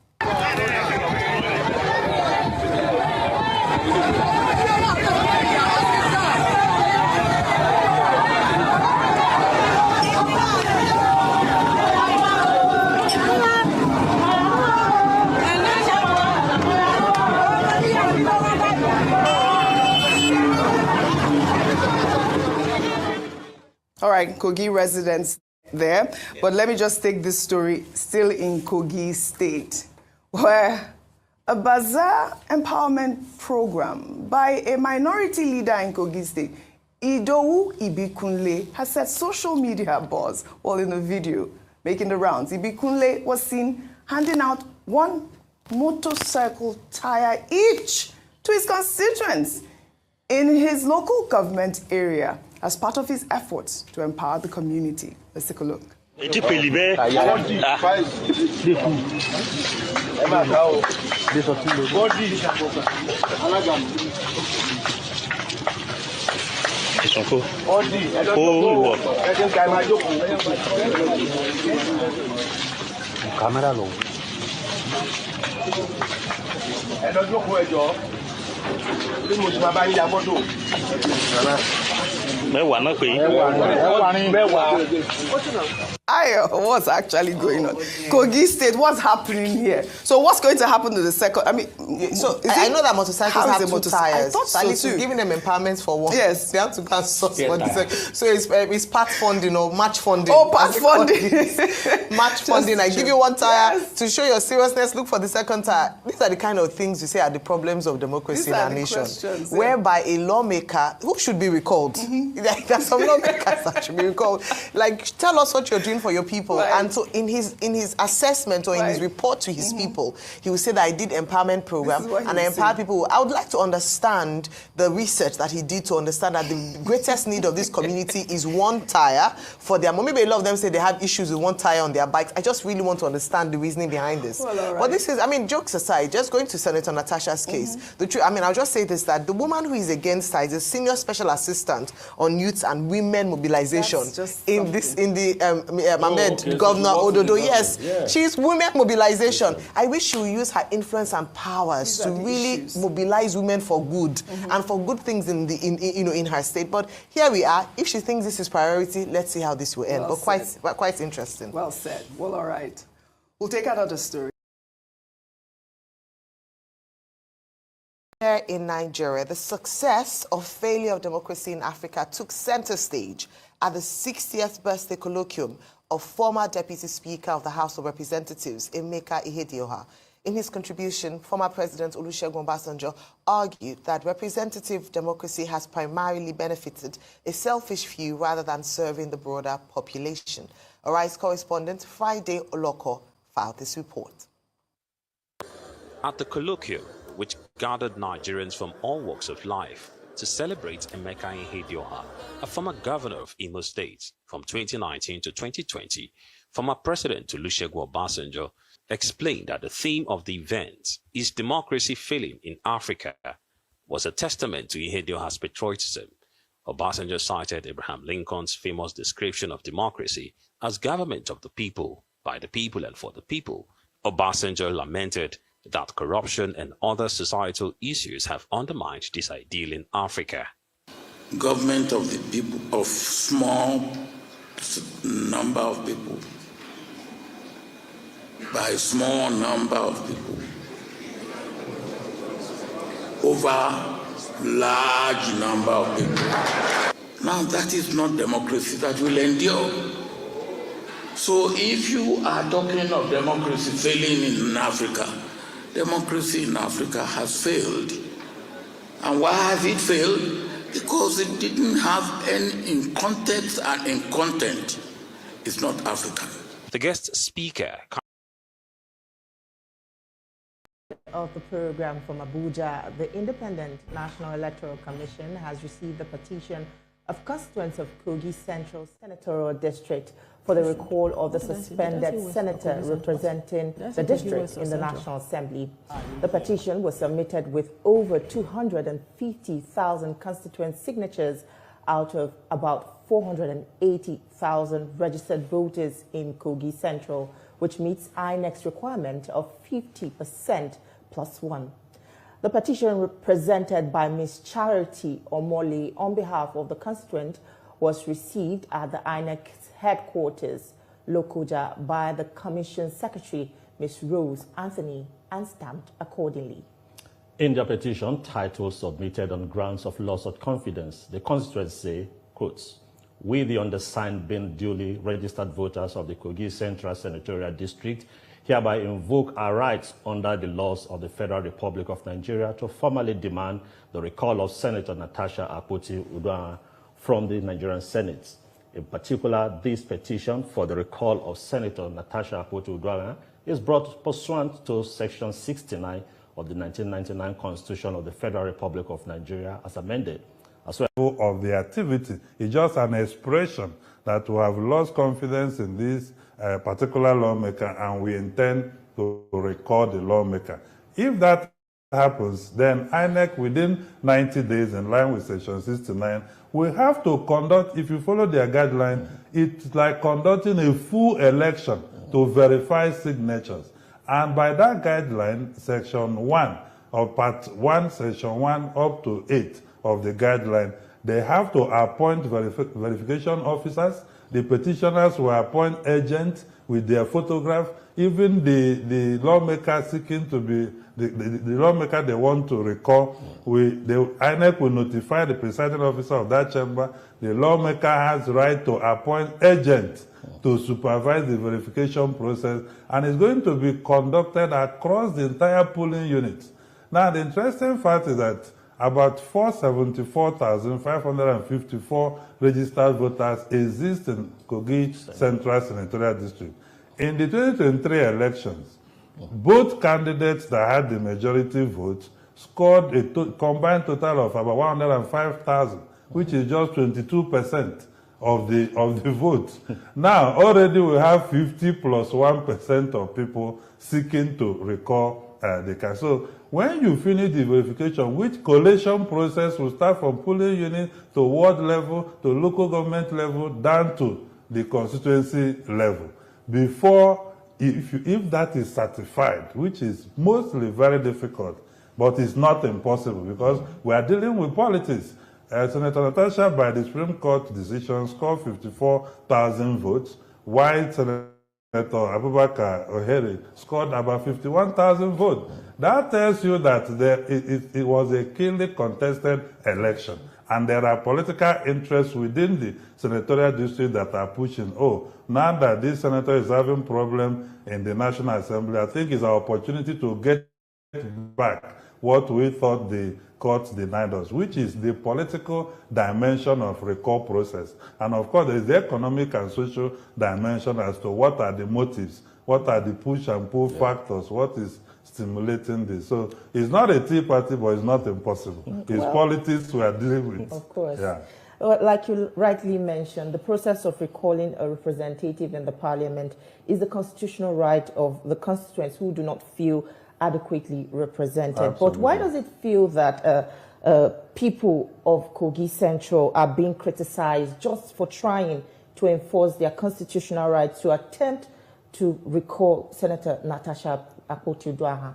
All right, Kogi residents there. But let me just take this story still in Kogi State, where a bazaar empowerment program by a minority leader in Kogi State, Idowu Ibikunle, has set social media buzz while in a video making the rounds. Ibikunle was seen handing out one motorcycle tire each to his constituents in his local government area as part of his efforts to empower the community. Let's take a look. What's actually going on? Kogi State, what's happening here? So what's going to happen to the second? I mean, so I know that motorcycles have two tires. I thought so too. Giving them empowerment for one. Yes. They have to go source for the second. So it's part funding or match funding. Oh, part funding. Match funding. I give you one tire to show your seriousness. Look for the second tire. These are the kind of things you say are the problems of democracy in our nation. Whereby a lawmaker who should be recalled. There's some lawmakers that should be recalled. Like, tell us what you're doing for your people. Right. And so in his assessment or in his report to his people, he will say that I did empowerment program and I empowered people. I would like to understand the research that he did to understand that the greatest need of this community is one tire for their, maybe a lot of them say they have issues with one tire on their bikes. I just really want to understand the reasoning behind this. Well, but this is, I mean, jokes aside, just going to Senator Natasha's case, the truth, I mean, I'll just say this, that the woman who is against her is a senior special assistant on youth and women mobilization in the Governor Ododo. Yes, she's women mobilization. I wish she would use her influence and powers to really mobilize women for good and for good things in her state. But here we are. If she thinks this is priority, let's see how this will end. But quite interesting. Well said. Well, all right. We'll take another story. In Nigeria, the success or failure of democracy in Africa took center stage at the 60th birthday colloquium of former Deputy Speaker of the House of Representatives, Emeka Ihedioha. In his contribution, former President Olusegun Obasanjo argued that representative democracy has primarily benefited a selfish few rather than serving the broader population. Arise correspondent Friday Oloko filed this report. At the Colloquium, which gathered Nigerians from all walks of life to celebrate Emeka Ihedioha, a former governor of Imo State from 2019 to 2020, former President Olusegun Obasanjo explained that the theme of the event, "Is Democracy Failing in Africa?" was a testament to Ihedioha's patriotism. Obasanjo cited Abraham Lincoln's famous description of democracy as government of the people, by the people and for the people. Obasanjo lamented that corruption and other societal issues have undermined this ideal in Africa. Government of the people, of small number of people, by small number of people, over large number of people. Now that is not democracy that will endure. So if you are talking of democracy failing in Africa, democracy in Africa has failed. And why has it failed? Because it didn't have any in context and in content. It's not African. The guest speaker of the program from Abuja, the Independent National Electoral Commission has received the petition of constituents of Kogi Central Senatorial District for the recall of the suspended senator representing the district in the National Assembly. The petition was submitted with over 250,000 constituent signatures out of about 480,000 registered voters in Kogi Central, which meets INEC's requirement of 50% plus one. The petition presented by Ms. Charity Omole on behalf of the constituent was received at the INEC's headquarters, Lokoja, by the Commission Secretary, Ms. Rose Anthony, and stamped accordingly. In their petition, titled submitted on grounds of loss of confidence, the constituents say, quotes, "We, the undersigned, being duly registered voters of the Kogi Central Senatorial District, hereby invoke our rights under the laws of the Federal Republic of Nigeria to formally demand the recall of Senator Natasha Akpoti-Uduaghan from the Nigerian Senate. In particular, this petition for the recall of Senator Natasha Akpoti-Uduaghan is brought pursuant to Section 69 of the 1999 Constitution of the Federal Republic of Nigeria as amended. As well of the activity, it's just an expression that we have lost confidence in this particular lawmaker and we intend to recall the lawmaker. If that happens, then INEC within 90 days, in line with Section 69, will have to conduct, if you follow their guideline, it's like conducting a full election to verify signatures. And by that guideline, Section 1 of Part 1, Section 1 up to 8 of the guideline, they have to appoint verification officers. The petitioners will appoint agents with their photograph. Even the lawmaker seeking to be, the lawmaker they want to recall, INEC will notify the presiding officer of that chamber. The lawmaker has the right to appoint agents to supervise the verification process, and it's going to be conducted across the entire polling unit. Now, the interesting fact is that about 474,554 registered voters exist in Kogi Central Senatorial District. In the 2023 elections, both candidates that had the majority vote scored a combined total of about 105,000, which is just 22% of the vote. Now, already we have 50 plus 1% of people seeking to recall the cast. So when you finish the verification, which collation process will start from polling unit to ward level, to local government level, down to the constituency level. Before, if that is certified, which is mostly very difficult, but it's not impossible because we are dealing with politics. Senator Natasha, by the Supreme Court decision, scored 54,000 votes, while Senator Abubakar Ohere scored about 51,000 votes. That tells you that it was a keenly contested election. And there are political interests within the senatorial district that are pushing, oh, now that this senator is having problem in the National Assembly, I think it's our opportunity to get back what we thought the court denied us, which is the political dimension of recall process. And of course, there is the economic and social dimension as to what are the motives, what are the push and pull factors, what is stimulating this. So it's not a tea party, but it's not impossible. It's politics we are dealing with. Of course. Yeah. Well, like you rightly mentioned, the process of recalling a representative in the parliament is the constitutional right of the constituents who do not feel adequately represented. Absolutely. But why does it feel that people of Kogi Central are being criticized just for trying to enforce their constitutional rights to attempt to recall Senator Natasha Akpoti-Uduaghan?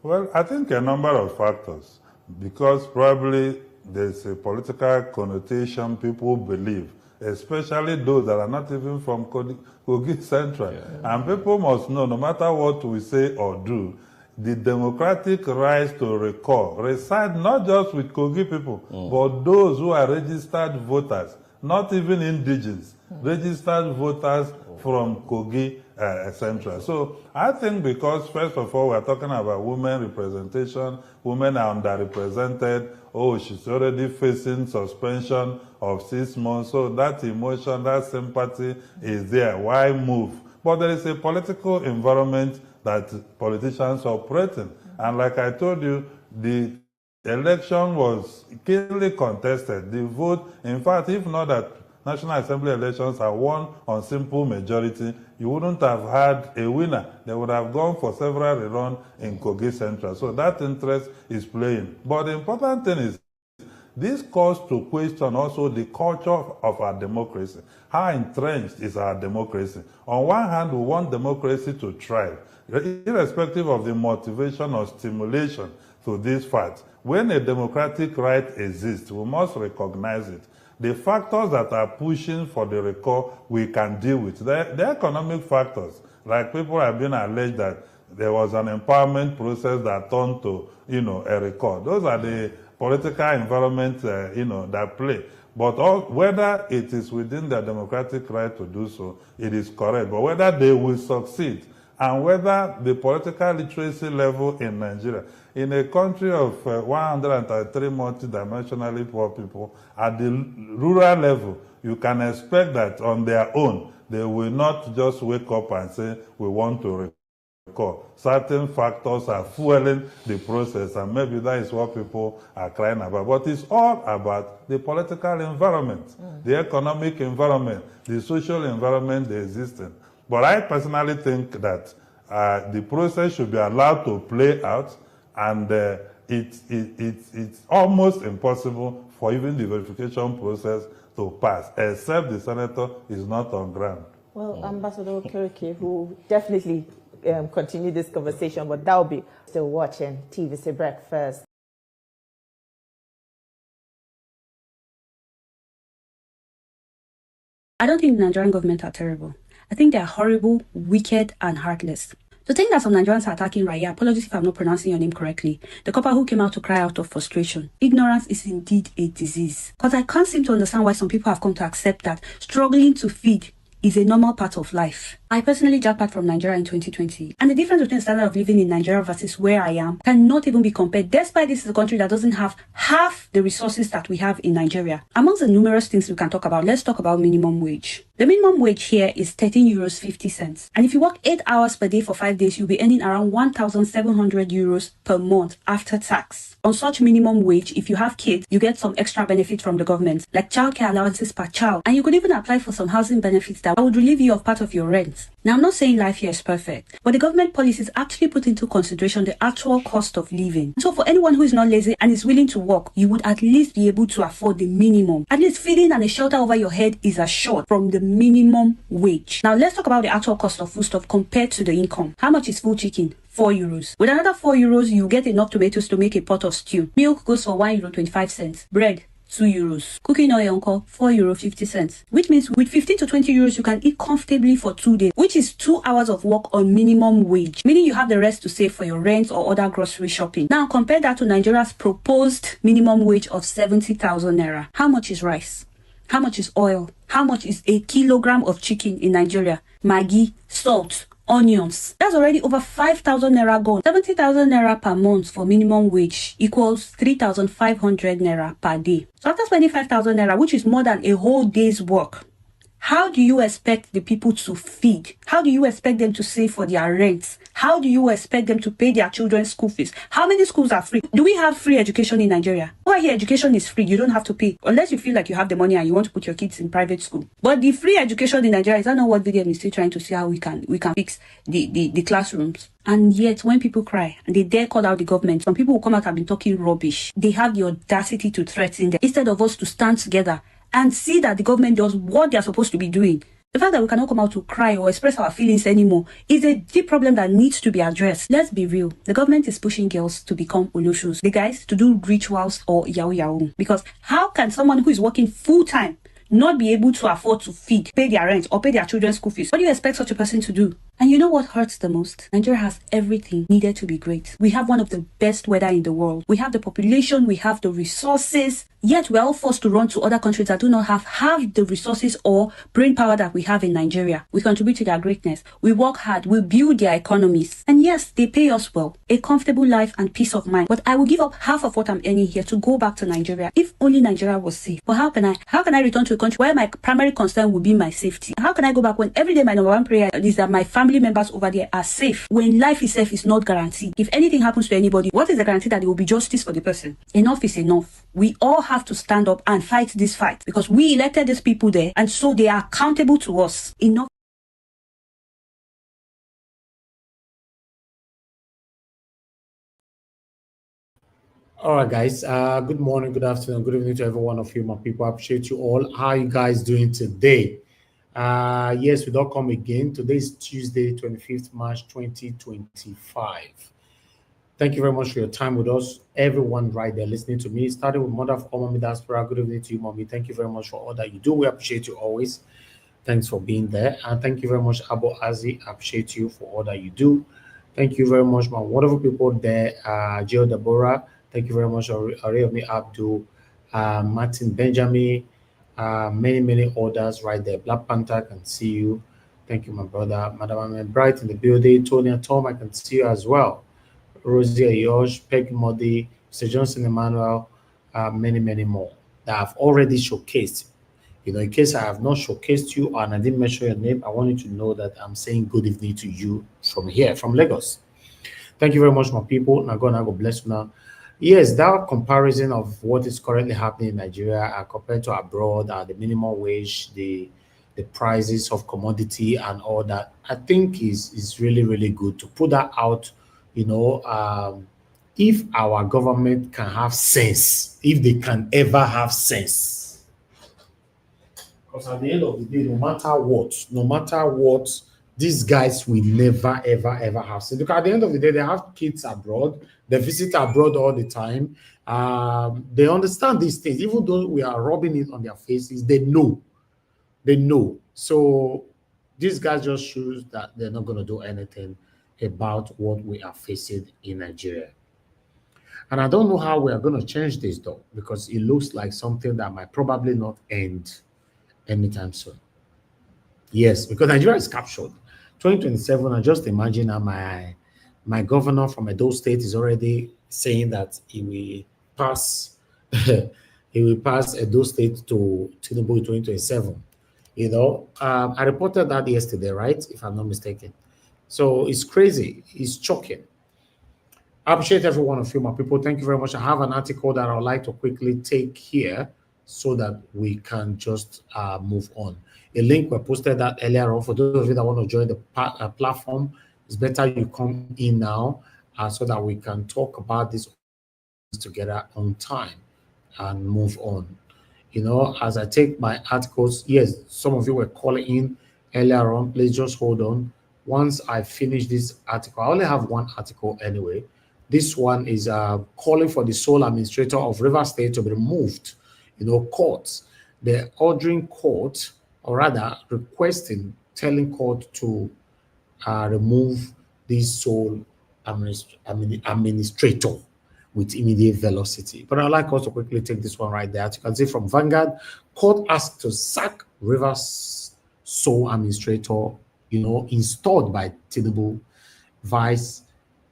Well, I think a number of factors, because probably there's a political connotation people believe, especially those that are not even from Kogi Central. Yeah. And people must know, no matter what we say or do, the democratic rights to recall reside not just with Kogi people, but those who are registered voters, not even indigenous, registered voters from Kogi Central. So I think because, first of all, we're talking about women representation, women are underrepresented, oh, she's already facing suspension of 6 months, so that emotion, that sympathy is there. Why move? But there is a political environment that politicians operate in. And like I told you, the election was keenly contested. The vote, in fact, if not that National Assembly elections are won on simple majority, you wouldn't have had a winner. They would have gone for several reruns in Kogi Central. So that interest is playing. But the important thing is, this calls to question also the culture of our democracy. How entrenched is our democracy? On one hand, we want democracy to thrive, irrespective of the motivation or stimulation to this fact. When a democratic right exists, we must recognize it. The factors that are pushing for the recall, we can deal with. The economic factors, like people have been alleged that there was an empowerment process that turned to, a recall. Those are the political environment, that play. But whether it is within their democratic right to do so, it is correct. But whether they will succeed, and whether the political literacy level in Nigeria, in a country of 133 multidimensionally poor people, at the rural level, you can expect that on their own, they will not just wake up and say, we want to recall. Certain factors are fueling the process, and maybe that is what people are crying about. But it's all about the political environment, the economic environment, the social environment they exist in. But I personally think that the process should be allowed to play out, and it's almost impossible for even the verification process to pass, except the senator is not on ground. Well, Ambassador Okereke, who definitely continue this conversation, but that will be still watching TVC Breakfast. I don't think the Nigerian government are terrible. I think they are horrible, wicked, and heartless. To think that some Nigerians are attacking Raya, apologies if I'm not pronouncing your name correctly, the copper who came out to cry out of frustration. Ignorance is indeed a disease. Because I can't seem to understand why some people have come to accept that struggling to feed is a normal part of life. I personally jackpot from Nigeria in 2020, and the difference between the standard of living in Nigeria versus where I am cannot even be compared, despite this is a country that doesn't have half the resources that we have in Nigeria. Amongst the numerous things we can talk about, let's talk about minimum wage. The minimum wage here is €13.50, and if you work 8 hours per day for 5 days, you'll be earning around €1,700 per month after tax. On such minimum wage, if you have kids, you get some extra benefits from the government, like childcare allowances per child, and you could even apply for some housing benefits that would relieve you of part of your rent. Now, I'm not saying life here is perfect, but the government policies actually put into consideration the actual cost of living. So for anyone who is not lazy and is willing to work, you would at least be able to afford the minimum. At least feeding and a shelter over your head is assured from the minimum wage. Now, let's talk about the actual cost of foodstuff compared to the income. How much is full chicken? €4. With another €4, you get enough tomatoes to make a pot of stew. Milk goes for €1.25. Bread, €2. Cooking oil uncle, €4.50. Which means with 15 to 20 euros, you can eat comfortably for 2 days, which is 2 hours of work on minimum wage, meaning you have the rest to save for your rent or other grocery shopping. Now compare that to Nigeria's proposed minimum wage of 70,000 naira. How much is rice? How much is oil? How much is a kilogram of chicken in Nigeria? Maggi, salt, onions. That's already over 5,000 naira gone. 70,000 naira per month for minimum wage equals 3,500 naira per day. So after spending 5,000 naira, which is more than a whole day's work, how do you expect the people to feed? How do you expect them to save for their rents? How do you expect them to pay their children's school fees? How many schools are free? Do we have free education in Nigeria? Why here education is free? You don't have to pay. Unless you feel like you have the money and you want to put your kids in private school. But the free education in Nigeria, is that not what VDM is still trying to see how we can fix the classrooms? And yet, when people cry and they dare call out the government, some people who come out have been talking rubbish. They have the audacity to threaten them. Instead of us to stand together and see that the government does what they are supposed to be doing. The fact that we cannot come out to cry or express our feelings anymore is a deep problem that needs to be addressed. Let's be real. The government is pushing girls to become oloshus, the guys to do rituals or yahoo. Because how can someone who is working full-time not be able to afford to feed, pay their rent, or pay their children's school fees? What do you expect such a person to do? And you know what hurts the most? Nigeria has everything needed to be great. We have one of the best weather in the world. We have the population, we have the resources, yet we're all forced to run to other countries that do not have the resources or brain power that we have in Nigeria. We contribute to their greatness. We work hard. We build their economies. And yes, they pay us well. A comfortable life and peace of mind. But I will give up half of what I'm earning here to go back to Nigeria if only Nigeria was safe. But how can I return to a country where my primary concern will be my safety? How can I go back when every day my number one prayer is that my family members over there are safe, when life itself is not guaranteed? If anything happens to anybody, what is the guarantee that there will be justice for the person? Enough is enough. We all have to stand up and fight this fight because we elected these people there, and so they are accountable to us. Enough. All right, guys. Good morning, good afternoon, good evening to every one of you, my people. I appreciate you all. How are you guys doing today? Yes, we don't come again. Today is Tuesday, 25th March 2025. Thank you very much for your time with us. Everyone right there listening to me. Starting with Mother of all Mommy Diaspora. Good evening to you, Mommy. Thank you very much for all that you do. We appreciate you always. Thanks for being there. And thank you very much, Abo Azi. I appreciate you for all that you do. Thank you very much, my wonderful people there. Jill Deborah. Thank you very much, Ariomi Abdul, Martin Benjamin, many others right there. Black Panther, I can see you. Thank you, my brother. Madam Ahmed Bright in the building. Tony and Tom, I can see you as well. Rosie Ayosh, Peggy Modi, Mr. Johnson Emmanuel, many more that I've already showcased. You know, in case I have not showcased you and I didn't mention your name, I want you to know that I'm saying good evening to you from here, from Lagos. Thank you very much, my people. Now God bless you now. Yes, that comparison of what is currently happening in Nigeria compared to abroad, the minimum wage, the prices of commodity and all that, I think is really good to put that out. You know, if our government can have sense, if they can ever have sense, because at the end of the day, no matter what, these guys will never ever have sense. Because at the end of the day, they have kids abroad, they visit abroad all the time. They understand these things, even though we are rubbing it on their faces. They know. So these guys just shows that they're not going to do anything about what we are facing in Nigeria. And I don't know how we are going to change this though, because it looks like something that might probably not end anytime soon. Yes, because Nigeria is captured. 2027, I just imagine my governor from Edo State is already saying that he will pass Edo State to Tinubu in 2027. You know, I reported that yesterday, right? If I'm not mistaken. So it's crazy. It's shocking. I appreciate every one of you, my people. Thank you very much. I have an article that I would like to quickly take here so that we can just move on. A link we posted that earlier on. For those of you that want to join the platform, it's better you come in now so that we can talk about this together on time and move on. You know, as I take my articles, yes, some of you were calling in earlier on. Please just hold on. Once I finish this article, I only have one article anyway. This one is calling for the sole administrator of River State to be removed courts. They're ordering court, or rather telling court to remove this sole administrator with immediate velocity. But I'd like us to quickly take this one right there. As you can see from Vanguard, court asked to sack Rivers sole administrator, installed by Tinubu, Vice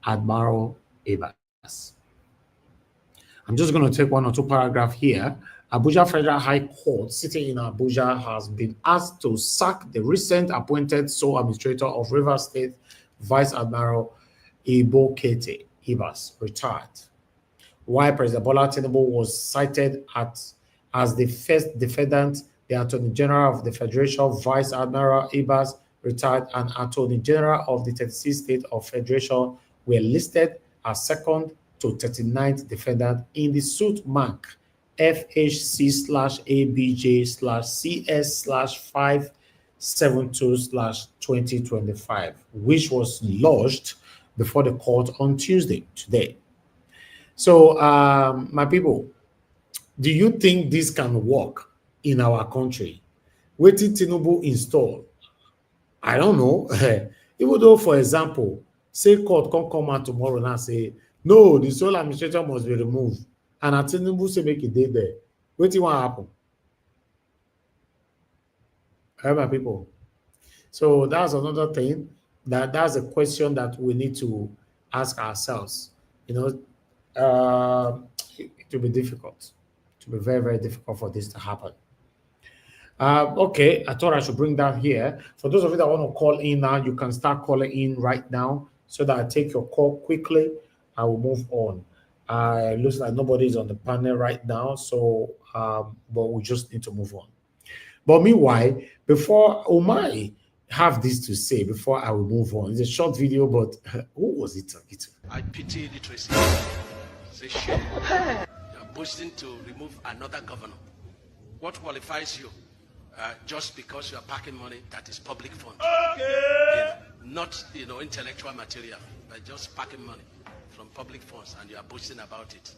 Admiral Abbas. I'm just going to take one or two paragraphs here. Abuja Federal High Court, sitting in Abuja, has been asked to sack the recent appointed sole administrator of Rivers State, Vice Admiral Ibokete Ibas, retired. While President Bwala Tinubu was cited as the first defendant, the Attorney General of the Federation, Vice Admiral Ibas, retired, and Attorney General of the 36th State of Federation were listed as second to 39th defendant in the suit mark FHC/ABJ/CS/572/2025, which was lodged before the court on Tuesday, today. So, my people, do you think this can work in our country? What did Tinubu install? I don't know. Even though, for example, say court can come out tomorrow and say, no, the sole administrator must be removed. And at Tinubu say make it there. What do you want to happen? Hey, my people. So that's another thing. That's a question that we need to ask ourselves. It will be difficult. It will be very, very difficult for this to happen. Okay, I thought I should bring that here. For those of you that want to call in now, you can start calling in right now so that I take your call quickly. I will move on. It looks like nobody's on the panel right now, so but we just need to move on. But meanwhile, before Omai have this to say, before I will move on, it's a short video, but who was it? I pity literacy. It's a shame. You're boasting to remove another governor. What qualifies you? Just because you are packing money that is public fund. Okay. Not intellectual material, but just packing money from public funds, and you are boasting about it.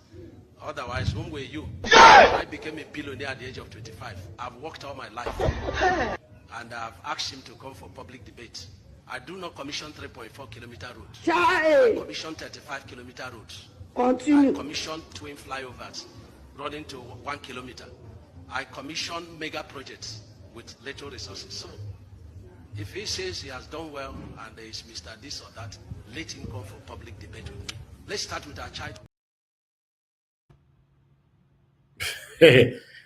Otherwise, whom were you? I became a billionaire at the age of 25. I've worked all my life, and I've asked him to come for public debate. I do not commission 3.4 kilometer roads. I commission 35 kilometer roads. Continue. I commission twin flyovers running to 1 kilometer. I commission mega projects with little resources. So, if he says he has done well and there is Mr. This or that, let him come for public debate with me. Let's start with our child.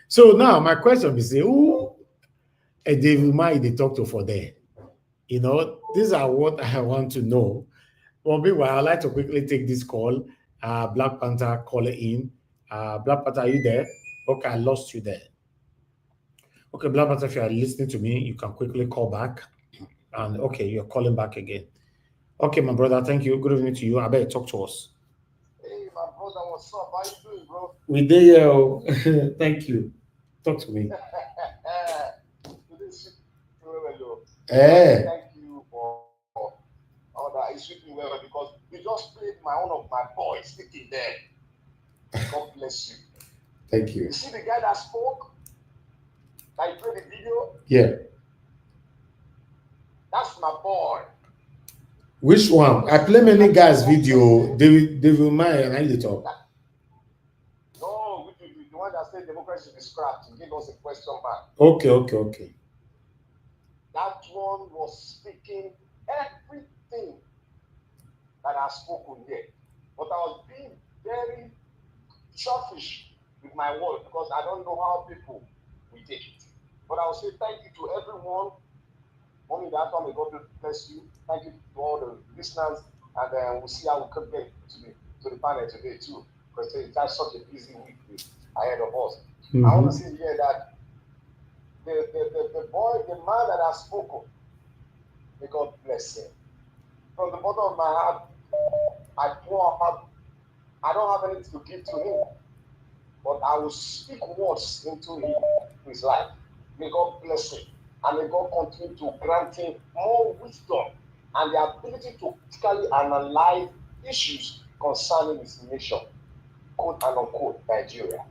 So now my question is, who David might they talk to for there? These are what I want to know. Well, meanwhile, I'd like to quickly take this call. Black Panther, call it in. Black Panther, are you there? Okay, I lost you there. Okay, Black Panther, if you are listening to me, you can quickly call back. And okay, you're calling back again. Okay, my brother, thank you. Good evening to you. I better talk to us. Hey, my brother, what's up? How you doing, bro? We there. Thank you. Talk to me. Thank you for all that. It's sweeping well because you just played one of my boys sticking there. God bless you. Thank you. You see the guy that spoke? That you played the video? Yeah. That's my boy. Which one? I play many guys' video. They will mind and I need to talk. No, the one that said democracy is scrapped. He gave us a question back. Okay. That one was speaking everything that I've spoken here. But I was being very selfish with my word because I don't know how people will take it. But I will say thank you to everyone. Only that time, may God bless you. Thank you to all the listeners, and then we'll see how we can get to the panel today too, because it's such a busy week ahead of us. I want to say here that the man that has spoken, may God bless him. From the bottom of my heart, I don't have anything to give to him, but I will speak words into his life. May God bless him. And may God continue to grant him more wisdom and the ability to critically analyze issues concerning his nation, quote and unquote, Nigeria.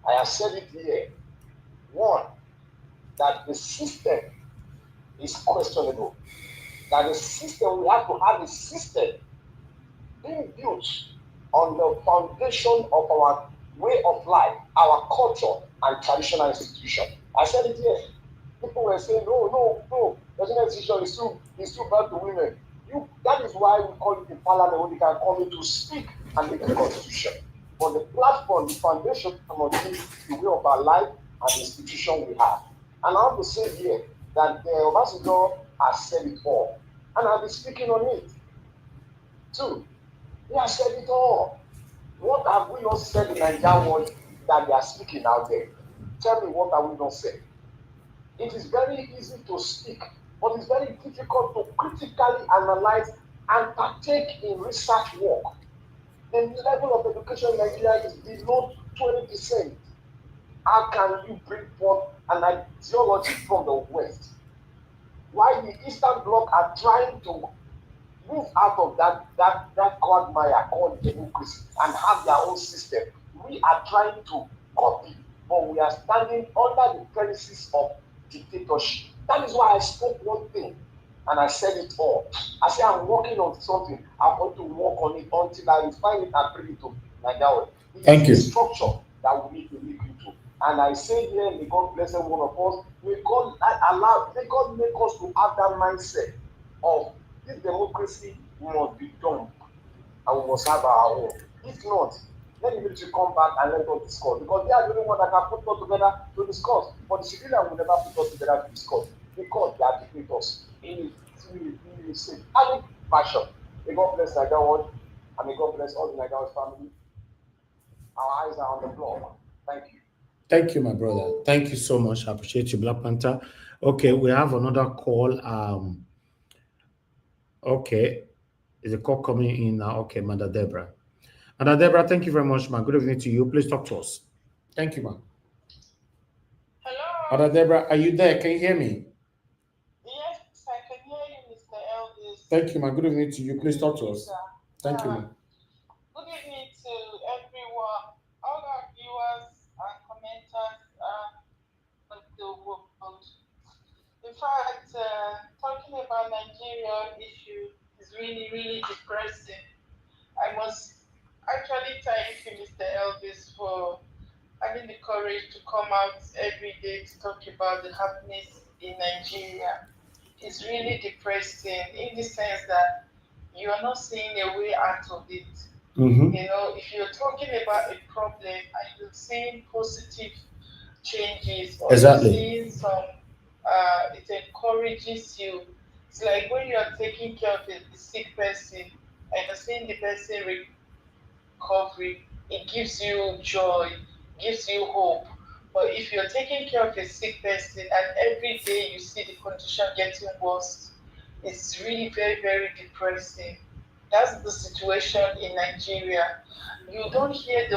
I have said it here One, that the system is questionable. That the system, we have to have a system being built on the foundation of our way of life, our culture, and traditional institution. I said it here. People were saying, no, traditional institution is too bad to women. That is why we call it in parliament when we can come in to speak and make a constitution. But the platform, the foundation must be the way of our life and the institution we have. And I want to say here that the Obasanjo has said it all. And I'll be speaking on it. Two, he has said it all. What have we not said in Nigeria world that they are speaking out there? Tell me, what have we not said? It is very easy to speak, but it's very difficult to critically analyze and partake in research work. The level of education in Nigeria is below 20%. How can you bring forth an ideology from the West? While the Eastern Bloc are trying to move out of that quagmire called democracy and have their own system, we are trying to copy, but we are standing under the premises of dictatorship. That is why I spoke one thing and I said it all. I said I'm working on something. I'm going to work on it until I refine it and bring it to Nigeria. Thank you. It's a structure that we need to look into. And I say here, may God bless every one of us. May God make us to have that mindset of this democracy must be done and we must have our own. If not, let the military come back and let us discuss, because they are the only one that can put us together to discuss. But the civilian will never put us together to discuss because they are dictators in a satanic fashion. May God bless Nigeria and may God bless all the Nigerian family. Our eyes are on the floor. Thank you. Thank you, my brother. Thank you so much. I appreciate you, Black Panther. Okay, we have another call. Okay, is a call coming in now? Okay, Mother Deborah. Mother Deborah, thank you very much, man. Good evening to you. Please talk to us. Thank you, man. Hello. Mother Deborah, are you there? Can you hear me? Yes, I can hear you, Mr. Elvis. Thank you, man. Good evening to you. Please talk to us. Thank you, man. Good evening to everyone, all our viewers and commenters of the world. In fact, talking about Nigeria issue is really, really depressing. I must actually thank you, Mr. Elvis, for having the courage to come out every day to talk about the happiness in Nigeria. It's really depressing in the sense that you are not seeing a way out of it. Mm-hmm. You know, if you're talking about a problem and you're seeing positive changes or Exactly. you're seeing some, it encourages you. It's like when you are taking care of a sick person and you're seeing the person recovery, it gives you joy, gives you hope. But if you're taking care of a sick person and every day you see the condition getting worse, it's really very, very depressing. That's the situation in Nigeria. You don't hear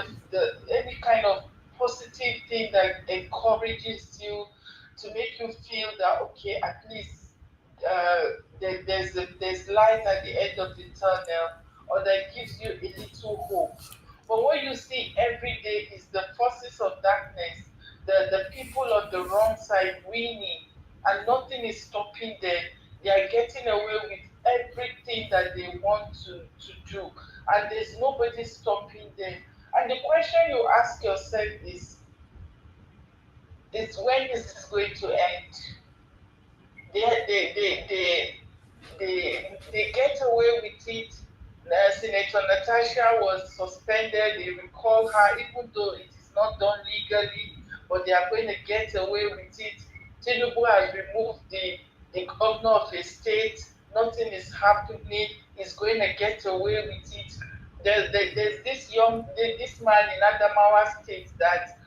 any kind of positive thing that encourages you to make you feel that, okay, at least there's light at the end of the tunnel, or that gives you a little hope. But what you see every day is the forces of darkness, the people on the wrong side winning, and nothing is stopping them. They are getting away with everything that they want to do, and there's nobody stopping them. And the question you ask yourself is when is this going to end? They get away with it. Senator Natasha was suspended. They recall her, even though it is not done legally, but they are going to get away with it. Tinubu has removed the governor of a state. Nothing is happening. He's going to get away with it. There's this man in Adamawa State that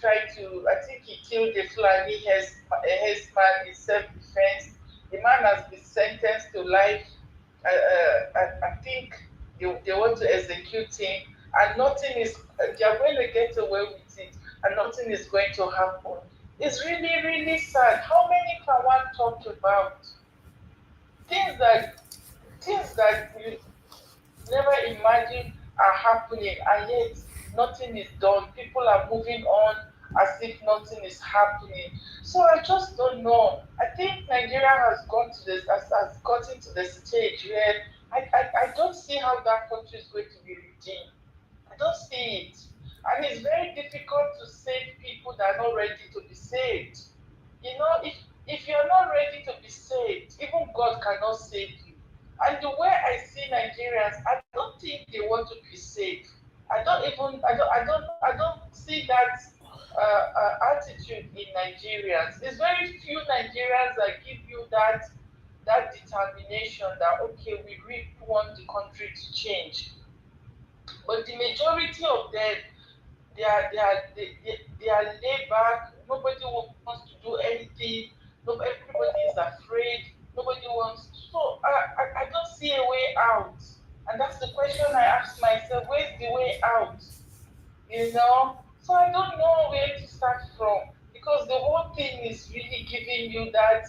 tried to, I think he killed a Fulani herdsman in self-defense. The man has been sentenced to life. I think they want to execute him, and nothing is, they are going to get away with it, and nothing is going to happen. It's really, really sad. How many can one talk about? Things that you never imagined are happening, and yet nothing is done. People are moving on as if nothing is happening. So I just don't know. I think Nigeria has gotten to the stage where I don't see how that country is going to be redeemed. I don't see it. And it's very difficult to save people that are not ready to be saved. You know, if you're not ready to be saved, even God cannot save you. And the way I see Nigerians, I don't think they want to be saved. I don't see that attitude in Nigerians. There's very few Nigerians that give you that determination that okay, we really want the country to change. But the majority of them, they are laid back. Nobody wants to do anything. Everybody is afraid. Nobody wants. So I don't see a way out. And that's the question I ask myself: where's the way out? You know. So I don't know where to start from because the whole thing is really giving you that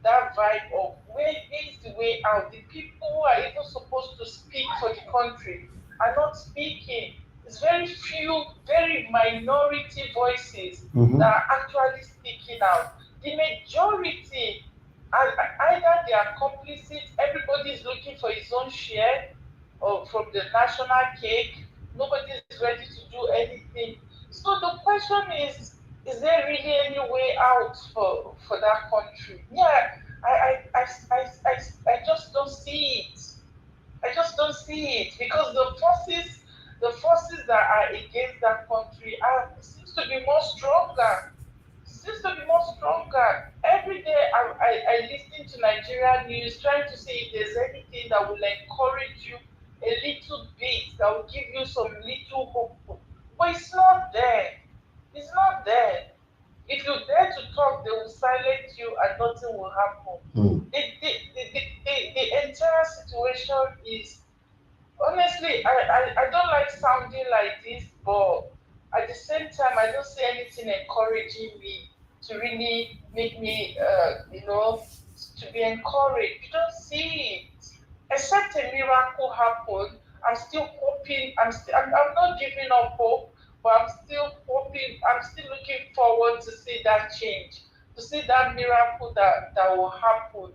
vibe of where is the way out. The people who are even supposed to speak for the country are not speaking. It's very few, very minority voices that are actually speaking out. The majority, either they are complicit, everybody is looking for his own share or from the national cake. Nobody is ready to do anything. So the question is there really any way out for that country? Yeah, I just don't see it. I just don't see it because the forces that are against that country seems to be more stronger. Seems to be more stronger. Every day I listen to Nigerian news trying to see if there's anything that will encourage you a little bit, that will give you some little hope. But it's not there. It's not there. If you dare to talk, they will silence you and nothing will happen. The entire situation is honestly, I don't like sounding like this, but at the same time, I don't see anything encouraging me to really make me, to be encouraged. You don't see it. Except a miracle happen, I'm still hoping. I'm not giving up hope, but I'm still hoping. I'm still looking forward to see that change, to see that miracle that will happen,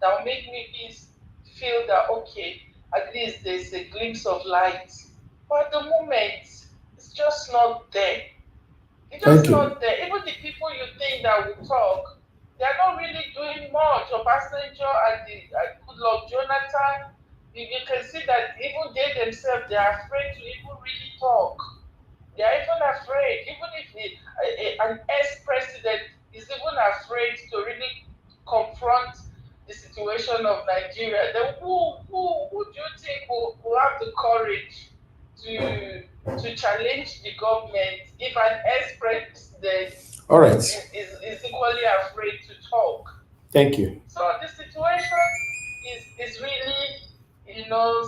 that will make me feel that okay, at least there's a glimpse of light. But at the moment, it's just not there. It's just not there. Even the people you think that will talk, they are not really doing much. Obasanjo and Goodluck Jonathan, you can see that even they themselves, they are afraid to even really talk. They are even afraid, even if an ex-president is even afraid to really confront the situation of Nigeria, then who do you think will have the courage to challenge the government if an ex-president is equally afraid to talk? Thank you. So the situation is really,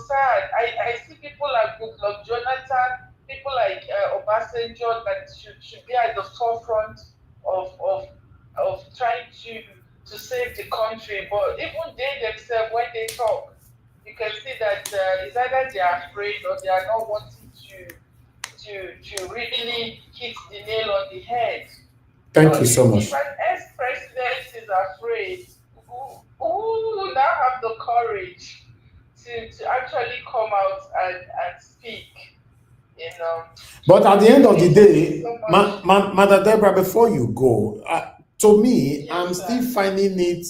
sad. I see people like Goodluck Jonathan, people like Obasanjo that should be at the forefront of trying to save the country. But even they themselves, when they talk, you can see that it's either they are afraid or they are not wanting to really hit the nail on the head. Thank you so much. If an ex-president is afraid, who will now have the courage to actually come out and speak? But at the end of the day, Mother Deborah, before you go, to me, I'm still finding it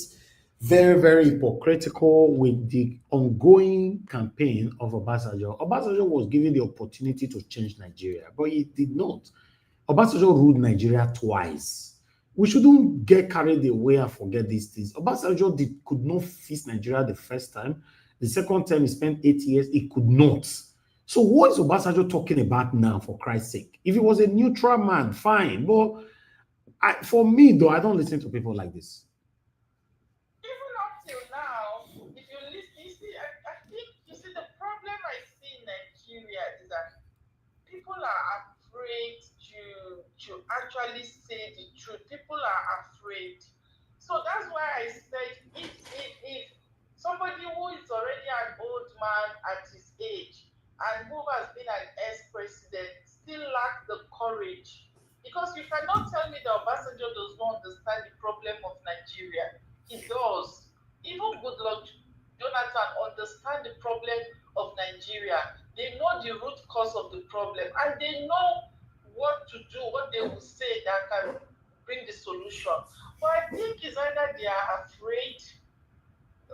very, very hypocritical with the ongoing campaign of Obasanjo. Obasanjo was given the opportunity to change Nigeria, but he did not. Obasanjo ruled Nigeria twice. We shouldn't get carried away and forget these things. Obasanjo could not fix Nigeria the first time. The second time he spent 8 years, he could not. So what is Obasanjo talking about now, for Christ's sake? If he was a neutral man, fine. But for me, though, I don't listen to people like this. Even up till now, if you listen, I think, the problem I see in Nigeria is that people are afraid to actually say the truth. People are afraid. So that's why I said if somebody who is already an old man at his age and who has been an ex-president still lack the courage, because you cannot tell me that Obasanjo does not understand the problem of Nigeria. He does. Even Goodluck Jonathan understand the problem of Nigeria. They know the root cause of the problem, and they know what to do, what they will say that can bring the solution. But I think it's either they are afraid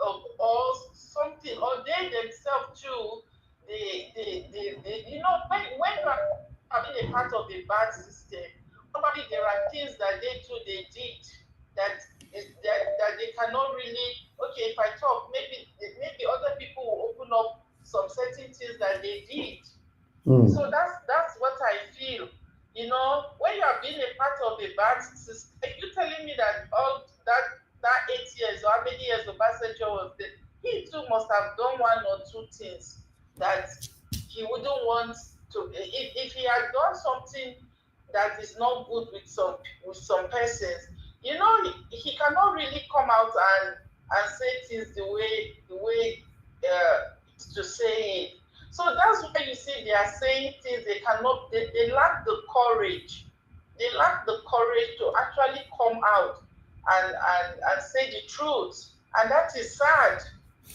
of or something, or they themselves too. They you know, when you are being a part of a bad system, probably there are things that they too they did that that they cannot really. Okay, if I talk, maybe other people will open up some certain things that they did. So that's what I feel. You know, when you are being a part of a bad system, you telling me that all that 8 years or how many years Obasanjo was there, he too must have done one or two things that he wouldn't want to. If he had done something that is not good with some persons, you know, he cannot really come out and say things the way to say it. So that's why you see they are saying things they cannot. They lack the courage. They lack the courage to actually come out and say the truth, and that is sad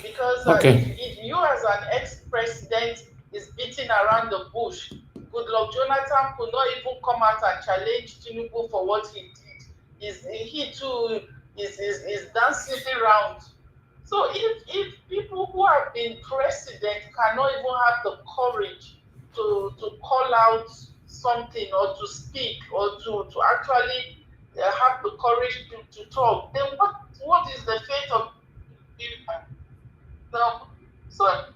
because if you as an ex-president is beating around the bush, Goodluck Jonathan could not even come out and challenge Tinubu for what he did. He too is dancing around. So if people who have been president cannot even have the courage to call out something or to speak or to actually have the courage to talk, then what is the fate of people? So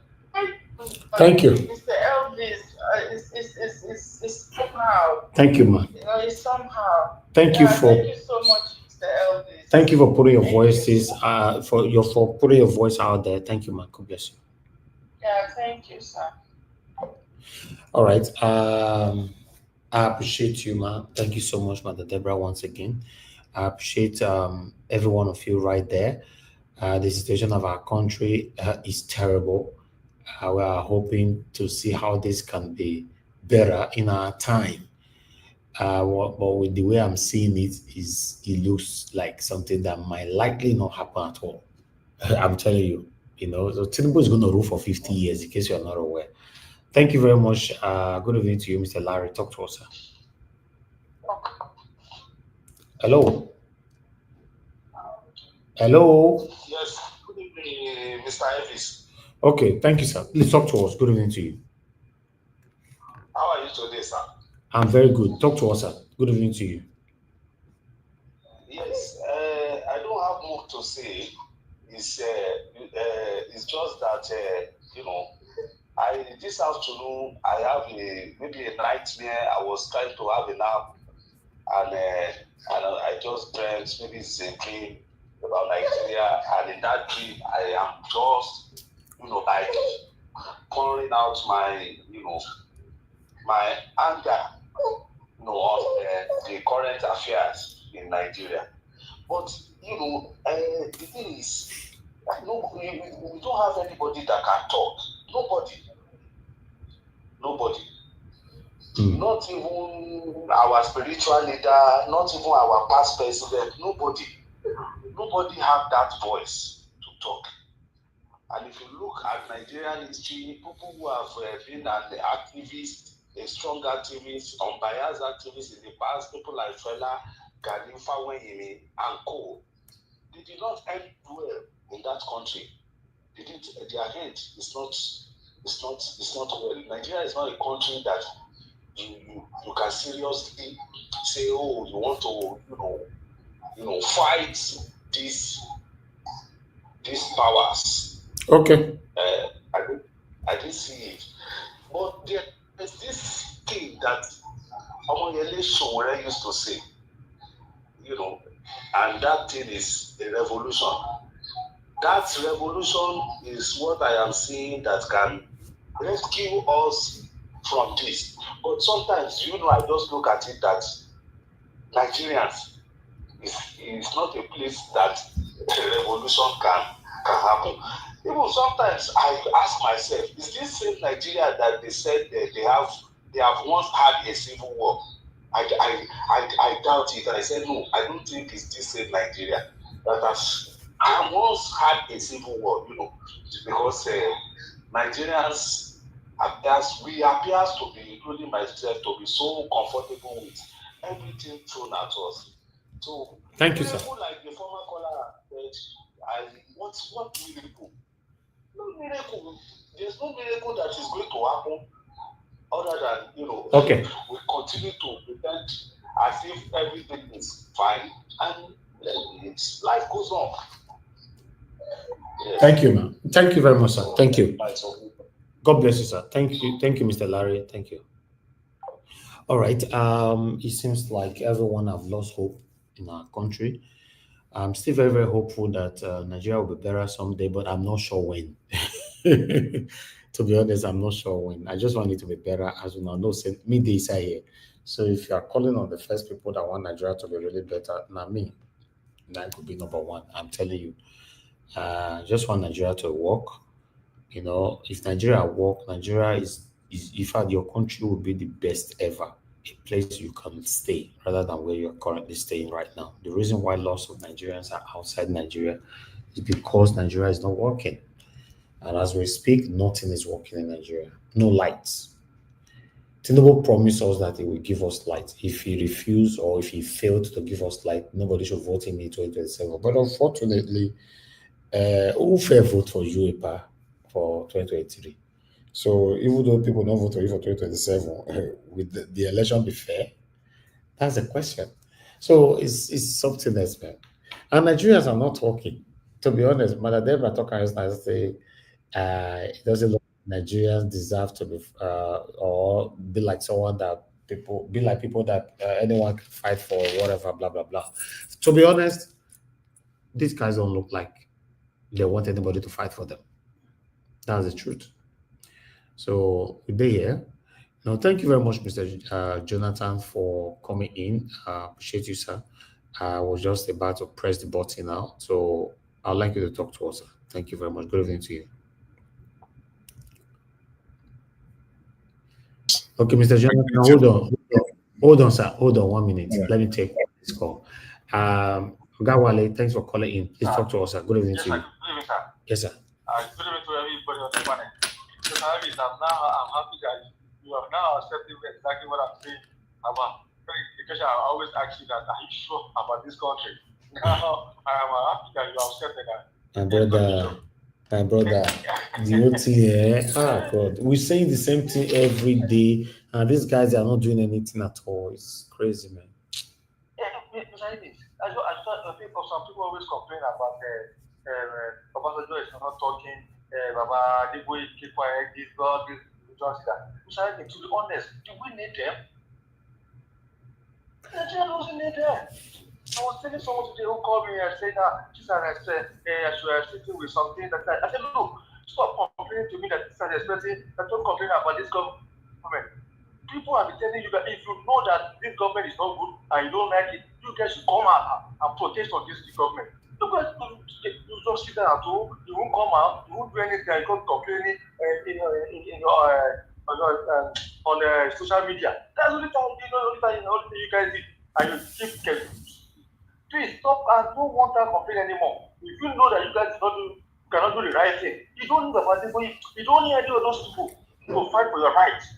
thank you. Mr. Elvis is somehow. Thank you, ma. You know, it's somehow. Thank you Thank you so much, Mr. Elvis. Thank you for putting your voices for putting your voice out there. Thank you, ma. God bless you. Yeah, thank you, sir. All right. I appreciate you, ma. Thank you so much, Mother Deborah, once again. I appreciate every one of you right there. The situation of our country is terrible. We are hoping to see how this can be better in our time. But with the way I'm seeing it, it looks like something that might likely not happen at all. I'm telling you, you know, so Tinubu is going to rule for 50 years, in case you're not aware. Thank you very much. Good evening to you, Mr. Larry. Talk to us, sir. Hello. Hello. Yes. Good evening, Mr. Elvis. Okay, thank you, sir. Please talk to us. Good evening to you. How are you today, sir? I'm very good. Talk to us, sir. Good evening to you. Yes, I don't have more to say. It's just that you know, this afternoon I have maybe a nightmare. I was trying to have a nap, and I just dreamt maybe it's a dream about Nigeria, and in that dream I am just, you know, like pouring out my, you know, my anger, you know, on the current affairs in Nigeria. But you know, the thing is, no, we don't have anybody that can talk. Nobody. Not even our spiritual leader, not even our past president. Nobody have that voice to talk. And if you look at Nigerian history, people who have been an activist, a strong activist, unbiased activist in the past, people like Fela, Gani Fawehinmi, and co, they did not end well in that country. Their end is not well. Nigeria is not a country that you can seriously say, oh, you want to fight these powers. Okay. I didn't see it. But there's this thing that Omoyele Sowore used to say, you know, and that thing is a revolution. That revolution is what I am seeing that can rescue us from this. But sometimes, you know, I just look at it that Nigerians is not a place that a revolution can happen. Even sometimes I ask myself, is this same Nigeria that they said that they have once had a civil war? I doubt it. I said, no, I don't think it's this same Nigeria. I once had a civil war, because Nigerians we appear to be, including myself, to be so comfortable with everything thrown at us. So, thank you, sir. Like the former caller said, what miracle? No miracle. There's no miracle that is going to happen other than, okay, we continue to pretend as if everything is fine and life goes on. Yes. Thank you, man. Thank you very much, sir. Thank you. God bless you, sir. Thank you, Mr. Larry. Thank you. All right. It seems like everyone have lost hope in our country. I'm still very, very hopeful that Nigeria will be better someday, but I'm not sure when. To be honest, I'm not sure when. I just want it to be better as we know. Midday is here. So if you are calling on the first people that want Nigeria to be really better, not me. That could be number one. I'm telling you. Just want Nigeria to work. If Nigeria work, Nigeria is in fact, your country will be the best ever. A place you can stay rather than where you're currently staying right now. The reason why lots of Nigerians are outside Nigeria is because Nigeria is not working. And as we speak, nothing is working in Nigeria. No lights. Tinubu promised us that he will give us light. If he refused or if he failed to give us light, nobody should vote him in 2027. But unfortunately, who fair vote for UEPA for 2023? So even though people don't vote for you for 2027, will the election be fair? That's the question. So it's something else, man. And Nigerians are not talking. To be honest, Mother Deborah talking and say it doesn't look like Nigerians deserve to be or be like someone that people that anyone can fight for, whatever, blah blah blah. To be honest, these guys don't look like they want anybody to fight for them. That's the truth. So we're here. Now, thank you very much, Mr. Jonathan, for coming in. Appreciate you, sir. I was just about to press the button now, so I'd like you to talk to us, sir. Thank you very much. Good evening to you. Okay, Mr. Jonathan, hold on, sir. Hold on 1 minute. Yeah. Let me take this call. Gawale, thanks for calling in. Please talk to us, sir. Good evening to you. Good evening, sir. Yes, sir. Good evening to everybody on the panel. So I'm happy that you have now accepted exactly what I'm saying about because I always ask you that, are you sure about this country? Now I am happy that you have accepted that. My brother, the OTA, God, we're saying the same thing every day, and these guys are not doing anything at all. It's crazy, man. I think some people always complain about Obasanjo is not talking, Baba Debo keep quiet, this God, this just that. To be honest, do we need them? Nigeria doesn't need them. I was telling someone today who called me and said that I should sitting with something that I said, look, stop complaining to me that this is expensive, don't complain about this government. People have been telling you that if you know that this government is not good and you don't like it, you guys should come out and protest on this government. You guys you just sit there at home, you won't come out, you won't do anything, you can't complain on social media. That's the only thing you guys did. And you keep careful. Please stop and don't want that complaint anymore. If you know that you guys cannot do the right thing, you don't need you don't need any of those people to fight for your rights.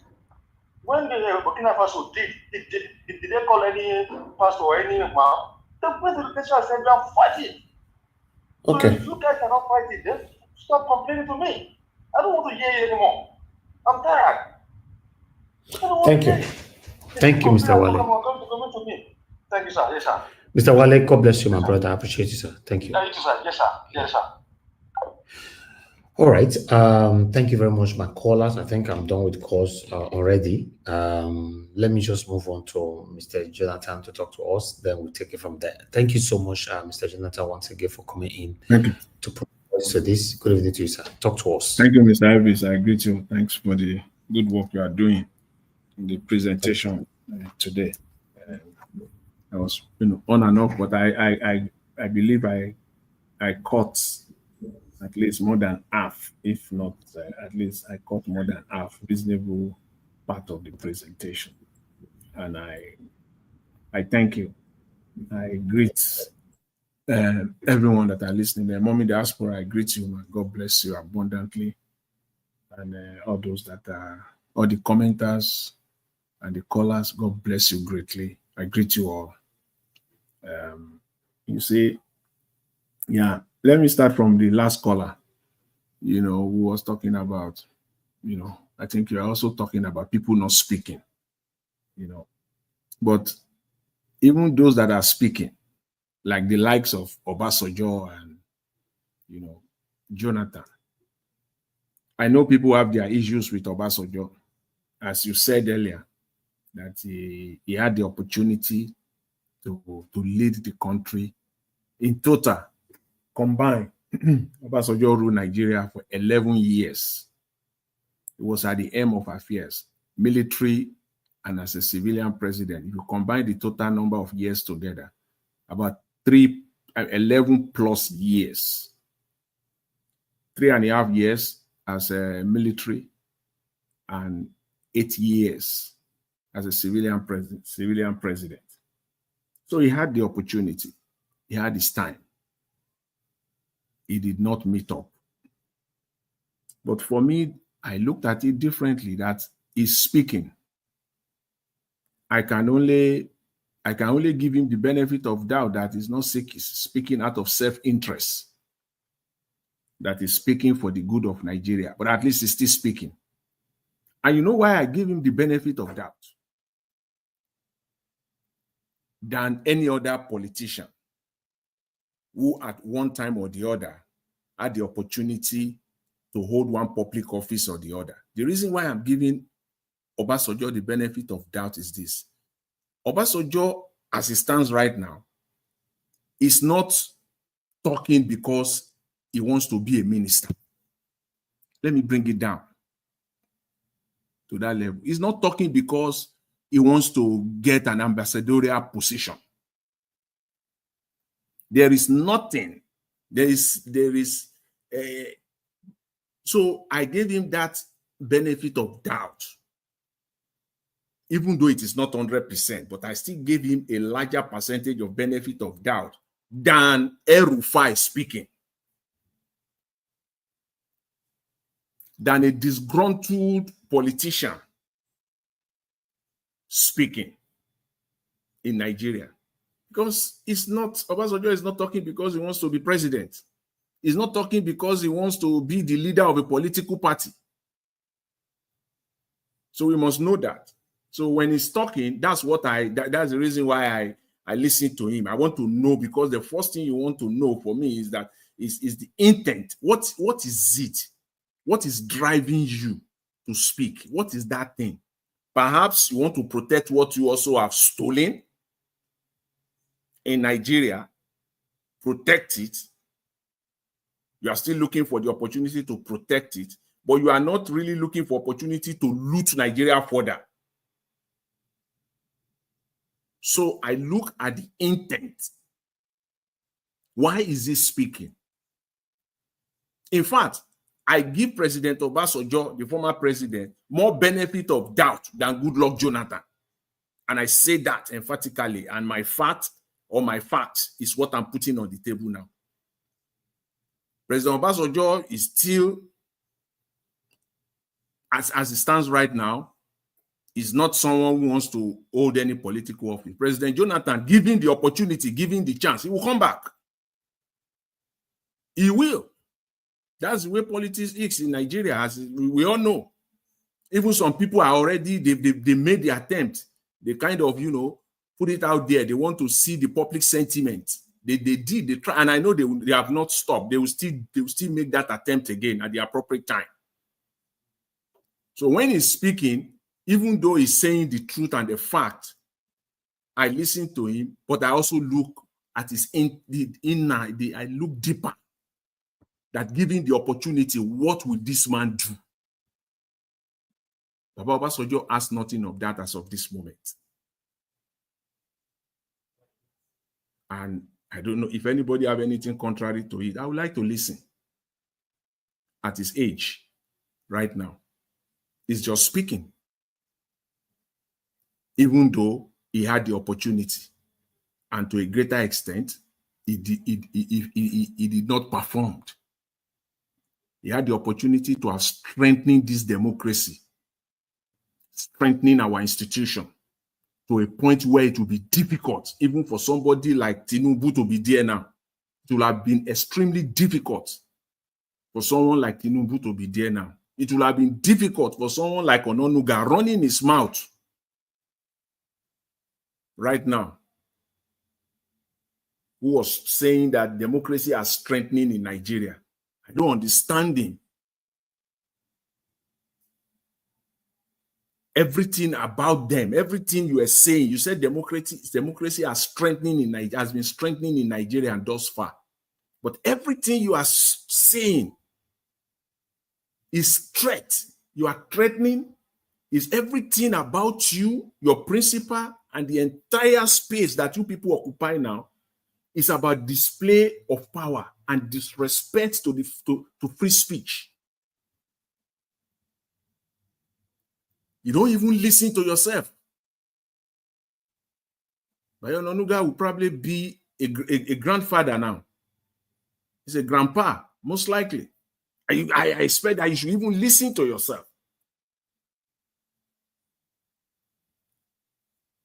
When the Burkina Faso did they call any pastor or any man? They went to the National Assembly and fight it. Okay. So if you guys cannot fight it, then stop complaining to me. I don't want to hear you anymore. I'm tired. Thank you. Thank you, Mr. Wale. Thank you, sir. Yes, sir. Mr. Wale, God bless you, my brother. I appreciate you, sir. Thank you. Thank you, sir. Yes, sir. Yes, sir. All right. Thank you very much, my callers. I think I'm done with calls already. Let me just move on to Mr. Jonathan to talk to us. Then we'll take it from there. Thank you so much, Mr. Jonathan, once again for coming in. Thank you. To provide to this. Good evening to you, sir. Talk to us. Thank you, Mr. Elvis. I greet you. Thanks for the good work you are doing in the presentation today. I was, on and off, but I believe I caught at least more than half, if not at least I caught more than half reasonable part of the presentation, and I I thank you. I greet everyone that are listening. The Mommy Diaspora, I greet you, man. God bless you abundantly. And all those that are, all the commenters and the callers, God bless you greatly. I greet you all. You see, yeah, let me start from the last caller, who was talking about, I think you're also talking about people not speaking, but even those that are speaking, like the likes of Obasanjo and, Jonathan. I know people have their issues with Obasanjo, as you said earlier, that he had the opportunity to lead the country in total, combined. Obasanjo ruled Nigeria for 11 years. It was at the end of affairs, military and as a civilian president. If you combine the total number of years together, about 11 plus years, 3.5 years as a military and 8 years as a civilian president. So he had the opportunity. He had his time. He did not meet up. But for me, I looked at it differently, that he's speaking. I can only give him the benefit of doubt that he's not speaking out of self-interest, that he's speaking for the good of Nigeria, but at least he's still speaking. And you know why I give him the benefit of doubt than any other politician who at one time or the other had the opportunity to hold one public office or the other. The reason why I'm giving Obasanjo the benefit of doubt is this. Obasanjo, as it stands right now, is not talking because he wants to be a minister. Let me bring it down to that level. He's not talking because he wants to get an ambassadorial position. There is nothing. So I gave him that benefit of doubt, even though it is not 100%, but I still gave him a larger percentage of benefit of doubt than El-Rufai speaking, than a disgruntled politician speaking in Nigeria. Because Obasanjo is not talking because he wants to be president. He's not talking because he wants to be the leader of a political party. So we must know that. So when he's talking, that's the reason why I listen to him. I want to know, because the first thing you want to know for me is that is the intent. What is it? What is driving you to speak? What is that thing? Perhaps you want to protect what you also have stolen in Nigeria, protect it. You are still looking for the opportunity to protect it, but you are not really looking for opportunity to loot Nigeria further. So I look at the intent. Why is he speaking? In fact, I give President Obasanjo, the former president, more benefit of doubt than Goodluck Jonathan. And I say that emphatically, and my fact is what I'm putting on the table now. President Obasanjo is still, as it stands right now, is not someone who wants to hold any political office. President Jonathan, given the opportunity, given the chance, he will come back. He will. That's the way politics is in Nigeria, as we all know. Even some people are already, they made the attempt. They kind of, put it out there. They want to see the public sentiment. They try, and I know they have not stopped. They will still make that attempt again at the appropriate time. So when he's speaking, even though he's saying the truth and the fact, I listen to him, but I also look at his inner. I look deeper. That given the opportunity, what will this man do? Baba Obasanjo has nothing of that as of this moment. And I don't know if anybody have anything contrary to it. I would like to listen. At his age, right now, he's just speaking. Even though he had the opportunity, and to a greater extent, he did not perform. He had the opportunity to have strengthened this democracy, strengthening our institution to a point where it will be difficult, even for somebody like Tinubu to be there now. It will have been extremely difficult for someone like Tinubu to be there now. It will have been difficult for someone like Onanuga running his mouth right now, who was saying that democracy is strengthening in Nigeria. I don't understand him. Everything about them, everything you are saying, you said democracy has been strengthening in Nigeria and thus far. But everything you are saying is threat. You are threatening is everything about you, your principle, and the entire space that you people occupy now is about display of power and disrespect to free speech. You don't even listen to yourself. Bayo Onanuga will probably be a grandfather now. He's a grandpa, most likely. I expect that you should even listen to yourself.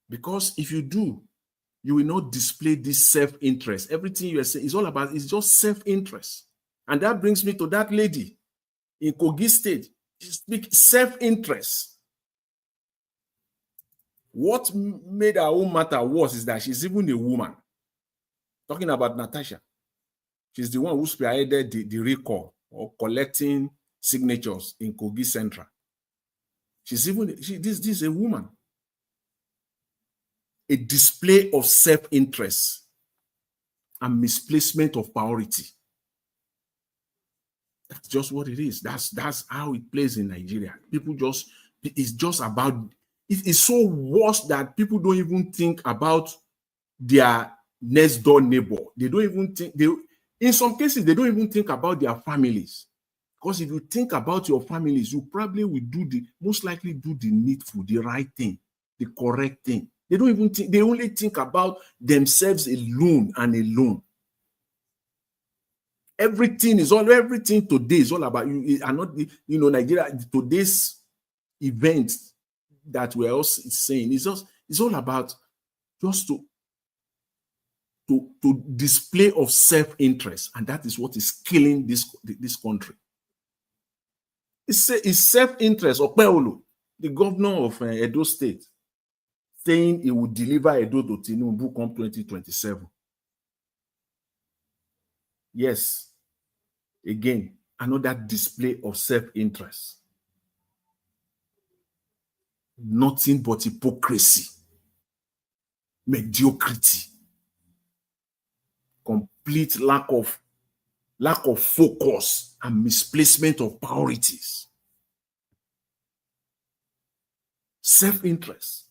Because if you do, you will not display this self-interest. Everything you are saying is all about, it's just self-interest. And that brings me to that lady in Kogi State. She speaks self-interest. What made her own matter worse is that she's even a woman. Talking about Natasha. She's the one who spearheaded the recall or collecting signatures in Kogi Central. This is a woman. A display of self-interest and misplacement of priority. That's just what it is. That's how it plays in Nigeria. People just, it's just about, it's so worse that people don't even think about their next door neighbor. They don't even think, in some cases, they don't even think about their families. Because if you think about your families, you probably will most likely do the needful, the right thing, the correct thing. They don't even think, they only think about themselves alone and alone. Everything today is all about you. And not, Nigeria, today's event that we're also saying it's all about just to display of self-interest, and that is what is killing this country. It's self-interest. Okpeolo, the governor of Edo State, saying he would deliver Edo to Tinubu come 2027. Yes, again, another display of self-interest. Nothing but hypocrisy, mediocrity, complete lack of focus and misplacement of priorities. Self-interest,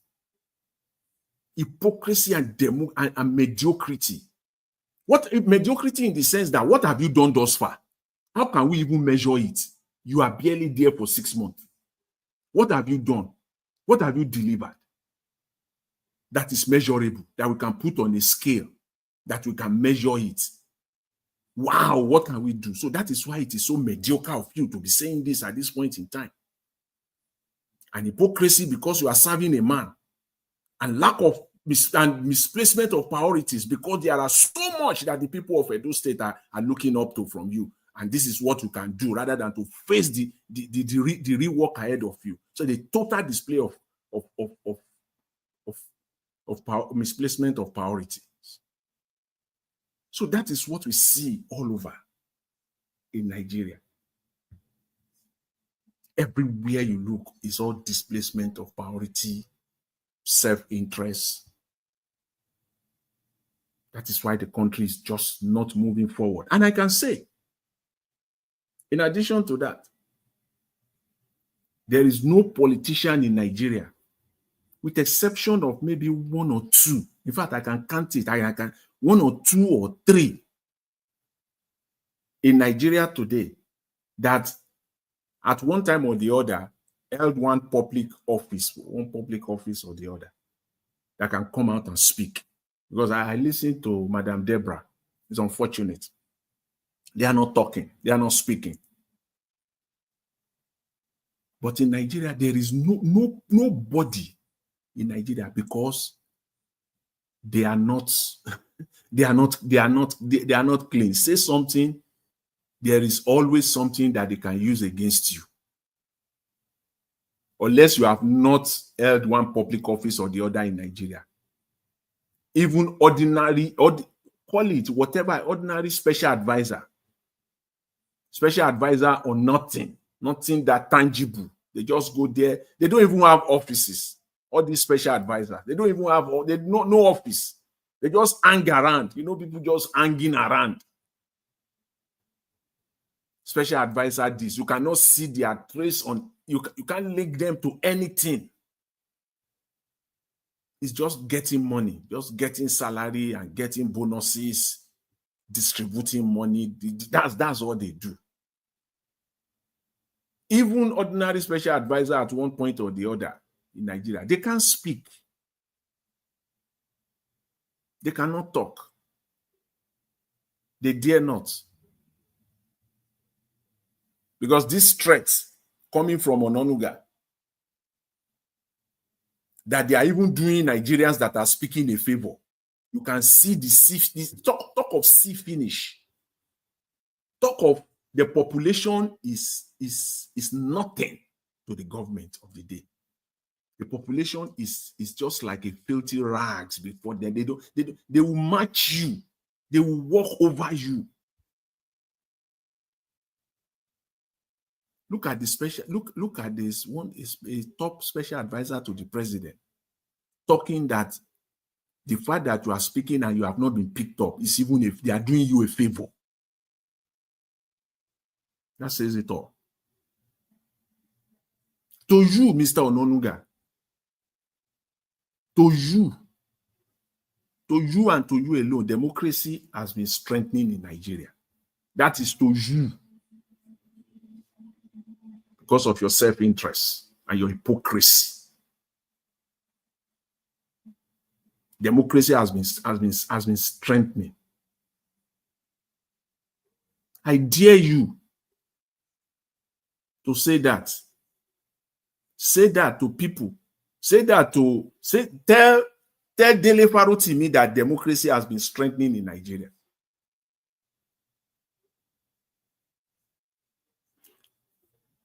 hypocrisy and mediocrity. What mediocrity in the sense that what have you done thus far? How can we even measure it? You are barely there for 6 months. What have you done? What have you delivered that is measurable, that we can put on a scale, that we can measure it? Wow, what can we do? So that is why it is so mediocre of you to be saying this at this point in time. And hypocrisy because you are serving a man, and lack of misplacement of priorities because there are so much that the people of Edo State are looking up to from you. And this is what you can do rather than to face the real work ahead of you. So the total display of misplacement of priorities. So that is what we see all over in Nigeria. Everywhere you look is all displacement of priority, self-interest. That is why the country is just not moving forward. And I can say, in addition to that, there is no politician in Nigeria, with exception of maybe one or two. In fact, I can count it. I can 1 or 2 or 3 in Nigeria today that at one time or the other held one public office or the other. that can come out and speak. Because I listened to Madam Deborah. It's unfortunate. They are not talking. They are not speaking. But in Nigeria, there is nobody in Nigeria, because they are not clean. Say something, there is always something that they can use against you. Unless you have not held one public office or the other in Nigeria. Even ordinary, call it whatever, ordinary special advisor on nothing that tangible. They just go there. They don't even have offices. All these special advisors, they don't even have, they no office. They just hang around. You know, people just hanging around. Special advisor, this, you cannot see their trace on, you can't link them to anything. It's just getting money, just getting salary and getting bonuses, distributing money. That's what they do. Even ordinary special advisor at one point or the other in Nigeria, they can't speak. They cannot talk. They dare not. Because this threat coming from Onanuga, that they are even doing Nigerians that are speaking a favor. You can see the talk of sea finish. Talk of the population is nothing to the government of the day. The population is just like a filthy rags before them. They will match you. They will walk over you. Look at the special. Look at this one. Is a top special advisor to the president, talking that the fact that you are speaking and you have not been picked up is even if they are doing you a favor. That says it all. To you, Mr. Onanuga, to you and to you alone, democracy has been strengthening in Nigeria. That is to you. Because of your self-interest and your hypocrisy. Democracy has been strengthening. I dare you to say that. Say that to people. Tell Dele Farotimi that democracy has been strengthening in Nigeria.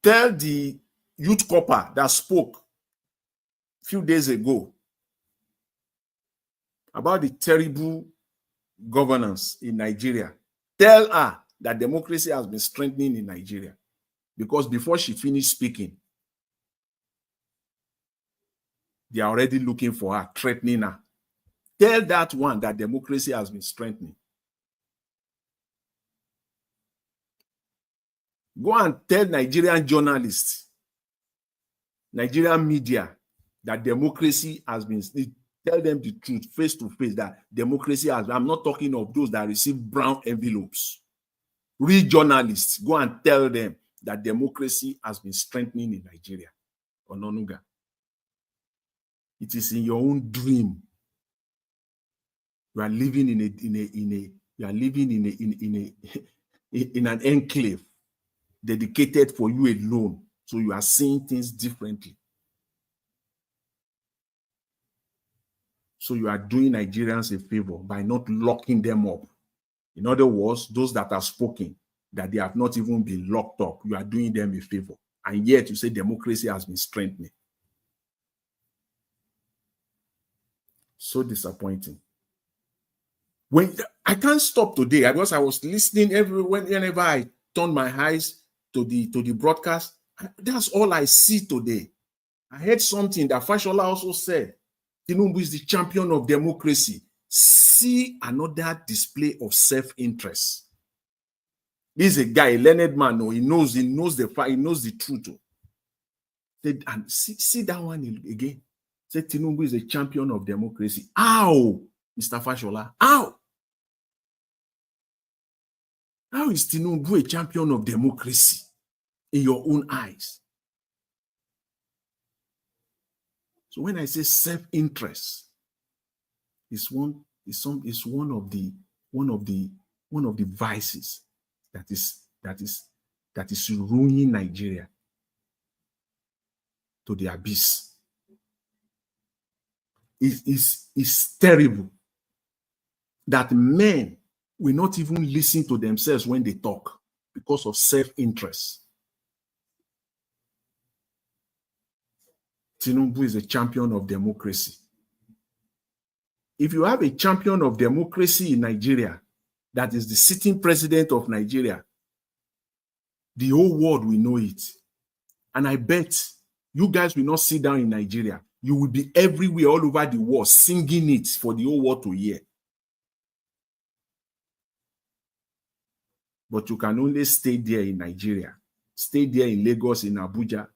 Tell the youth corper that spoke a few days ago about the terrible governance in Nigeria. Tell her that democracy has been strengthening in Nigeria. Because before she finished speaking, they are already looking for her, threatening her. Tell that one that democracy has been strengthening. Go and tell Nigerian journalists, Nigerian media, that democracy has been, tell them the truth face to face, that democracy has, I'm not talking of those that receive brown envelopes. Real journalists, go and tell them that democracy has been strengthening in Nigeria. Onanuga. It is in your own dream. You are living in an enclave dedicated for you alone. So you are seeing things differently. So you are doing Nigerians a favor by not locking them up. In other words, those that are spoken, that they have not even been locked up, you are doing them a favor. And yet you say democracy has been strengthening. So disappointing. When I can't stop today, because I was listening whenever I turned my eyes to the broadcast. That's all I see today. I heard something that Fashola also said. Tinubu is the champion of democracy. See another display of self-interest. This is a guy, a learned man. No, he knows the truth. And see that one again. Say Tinubu is a champion of democracy. How, Mr. Fashola? How? How is Tinubu a champion of democracy in your own eyes? So when I say self-interest, is one of the vices that is ruining Nigeria to the abyss. It's terrible that men will not even listen to themselves when they talk because of self-interest. Tinubu is a champion of democracy. If you have a champion of democracy in Nigeria, that is the sitting president of Nigeria, the whole world will know it. And I bet you guys will not sit down in Nigeria. You will be everywhere, all over the world, singing it for the whole world to hear. But you can only stay there in Nigeria. Stay there in Lagos, in Abuja,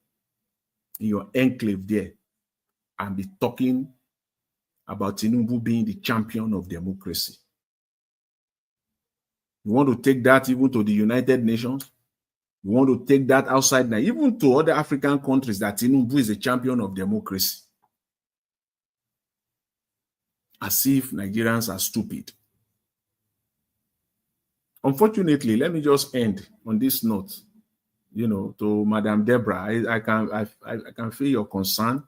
in your enclave there, and be talking about Tinubu being the champion of democracy. You want to take that even to the United Nations? You want to take that outside now, even to other African countries, that Tinubu is a champion of democracy? As if Nigerians are stupid. Unfortunately, let me just end on this note. You know, to Madam Deborah, I can feel your concern.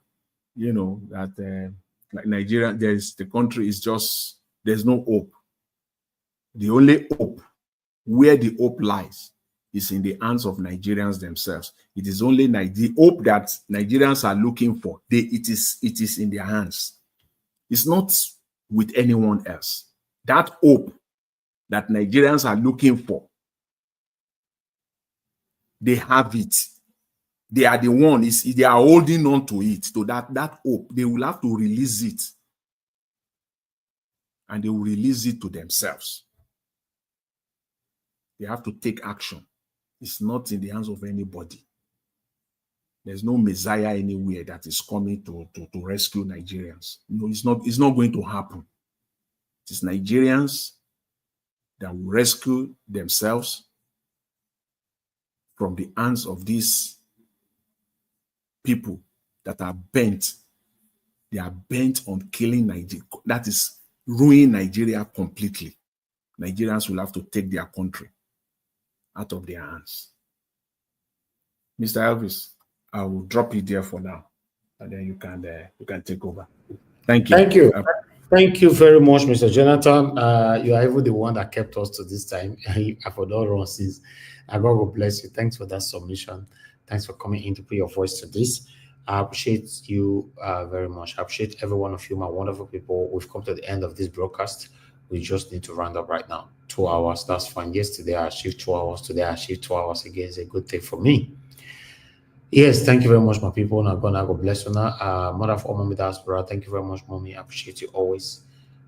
You know that like Nigeria, the country is just, there's no hope. The only hope, where the hope lies, is in the hands of Nigerians themselves. It is only the hope that Nigerians are looking for. It is in their hands. It's not with anyone else. That hope that Nigerians are looking for, they have it. They are the ones, they are holding on to it, to that hope. They will have to release it. And they will release it to themselves. They have to take action. It's not in the hands of anybody. There's no Messiah anywhere that is coming to rescue Nigerians. No, it's not going to happen. It is Nigerians that will rescue themselves from the hands of these people that are bent. They are bent on killing Nigeria. That is ruining Nigeria completely. Nigerians will have to take their country out of their hands. Mr. Elvis, I will drop it there for now, and then you can take over. Thank you. Thank you. Thank you very much, Mr. Jonathan. You are even the one that kept us to this time. I've not run since. God will bless you. Thanks for that submission. Thanks for coming in to put your voice to this. I appreciate you very much. I appreciate every one of you, my wonderful people. We've come to the end of this broadcast. We just need to round up right now. 2 hours, that's fine. Yesterday I achieved 2 hours. Today I achieved 2 hours again. It's a good thing for me. Yes, thank you very much, my people. Now, God bless you now. Mother of all mommy diaspora, thank you very much, mommy. I appreciate you always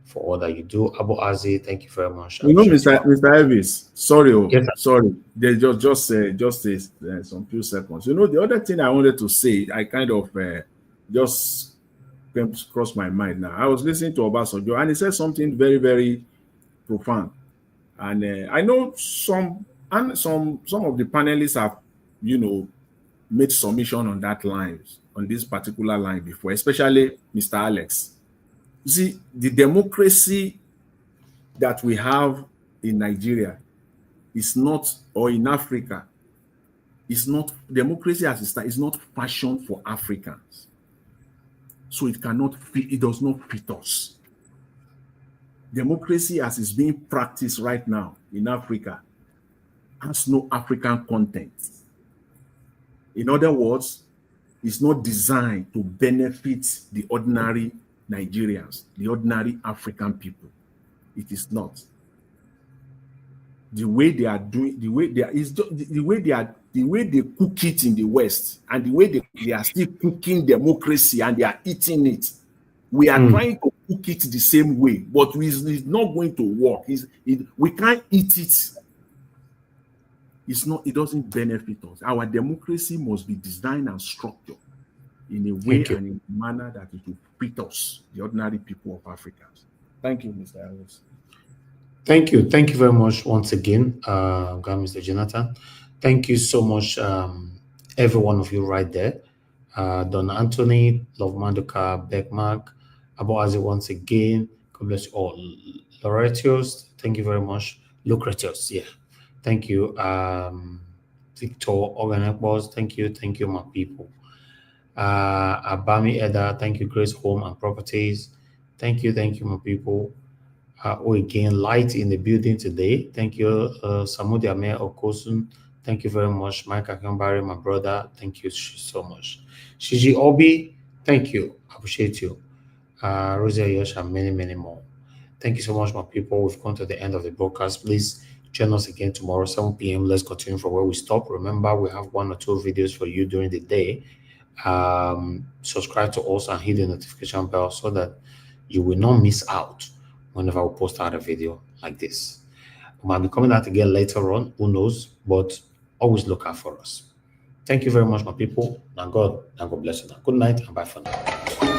for all that you do. Abu Azi, thank you very much. You know, Mr. Elvis, sorry, yes, sorry. There's just some few seconds. You know, the other thing I wanted to say, I kind of just came across my mind now. I was listening to Obasanjo, and he said something very, very profound. And I know some of the panelists have, you know, made submission on that line, on this particular line before, especially Mr. Alex. You see, the democracy that we have in Nigeria is not, or in Africa, is not, democracy as it stands is not fashioned for Africans. So it cannot fit, it does not fit us. Democracy as is being practiced right now in Africa has no African content. In other words, it's not designed to benefit the ordinary Nigerians, the ordinary African people. It is not. The way they are doing, the way they cook it in the West, and the way they are still cooking democracy and they are eating it. We are trying to cook it the same way, but it's not going to work. We can't eat it. It doesn't benefit us. Our democracy must be designed and structured in a way and in a manner that it will fit us, the ordinary people of Africans. Thank you, Mr. Elvis. Thank you. Thank you very much once again, Mr. Jonathan. Thank you so much, every one of you right there. Don Anthony, Love Manduka, Beckmark, Abu Azi once again. God bless you all. Lauretius, thank you very much. Lucretius, yeah. Thank you. Victor Oganekbos, thank you, my people. Abami Eda, thank you. Grace Home and Properties, thank you, my people. Again, light in the building today. Thank you, Samudi Ame Okosun. Thank you very much. Mike Akambari, my brother. Thank you so much. Shiji Obi, thank you. Appreciate you. Rosia Yosh and many, many more. Thank you so much, my people. We've come to the end of the broadcast. Please join us again tomorrow, 7 p.m. Let's continue from where we stop. Remember, we have 1 or 2 videos for you during the day. Subscribe to us and hit the notification bell so that you will not miss out whenever we post out a video like this. We might be coming out again later on, who knows, but always look out for us. Thank you very much, my people. Now God bless you. Good night and bye for now.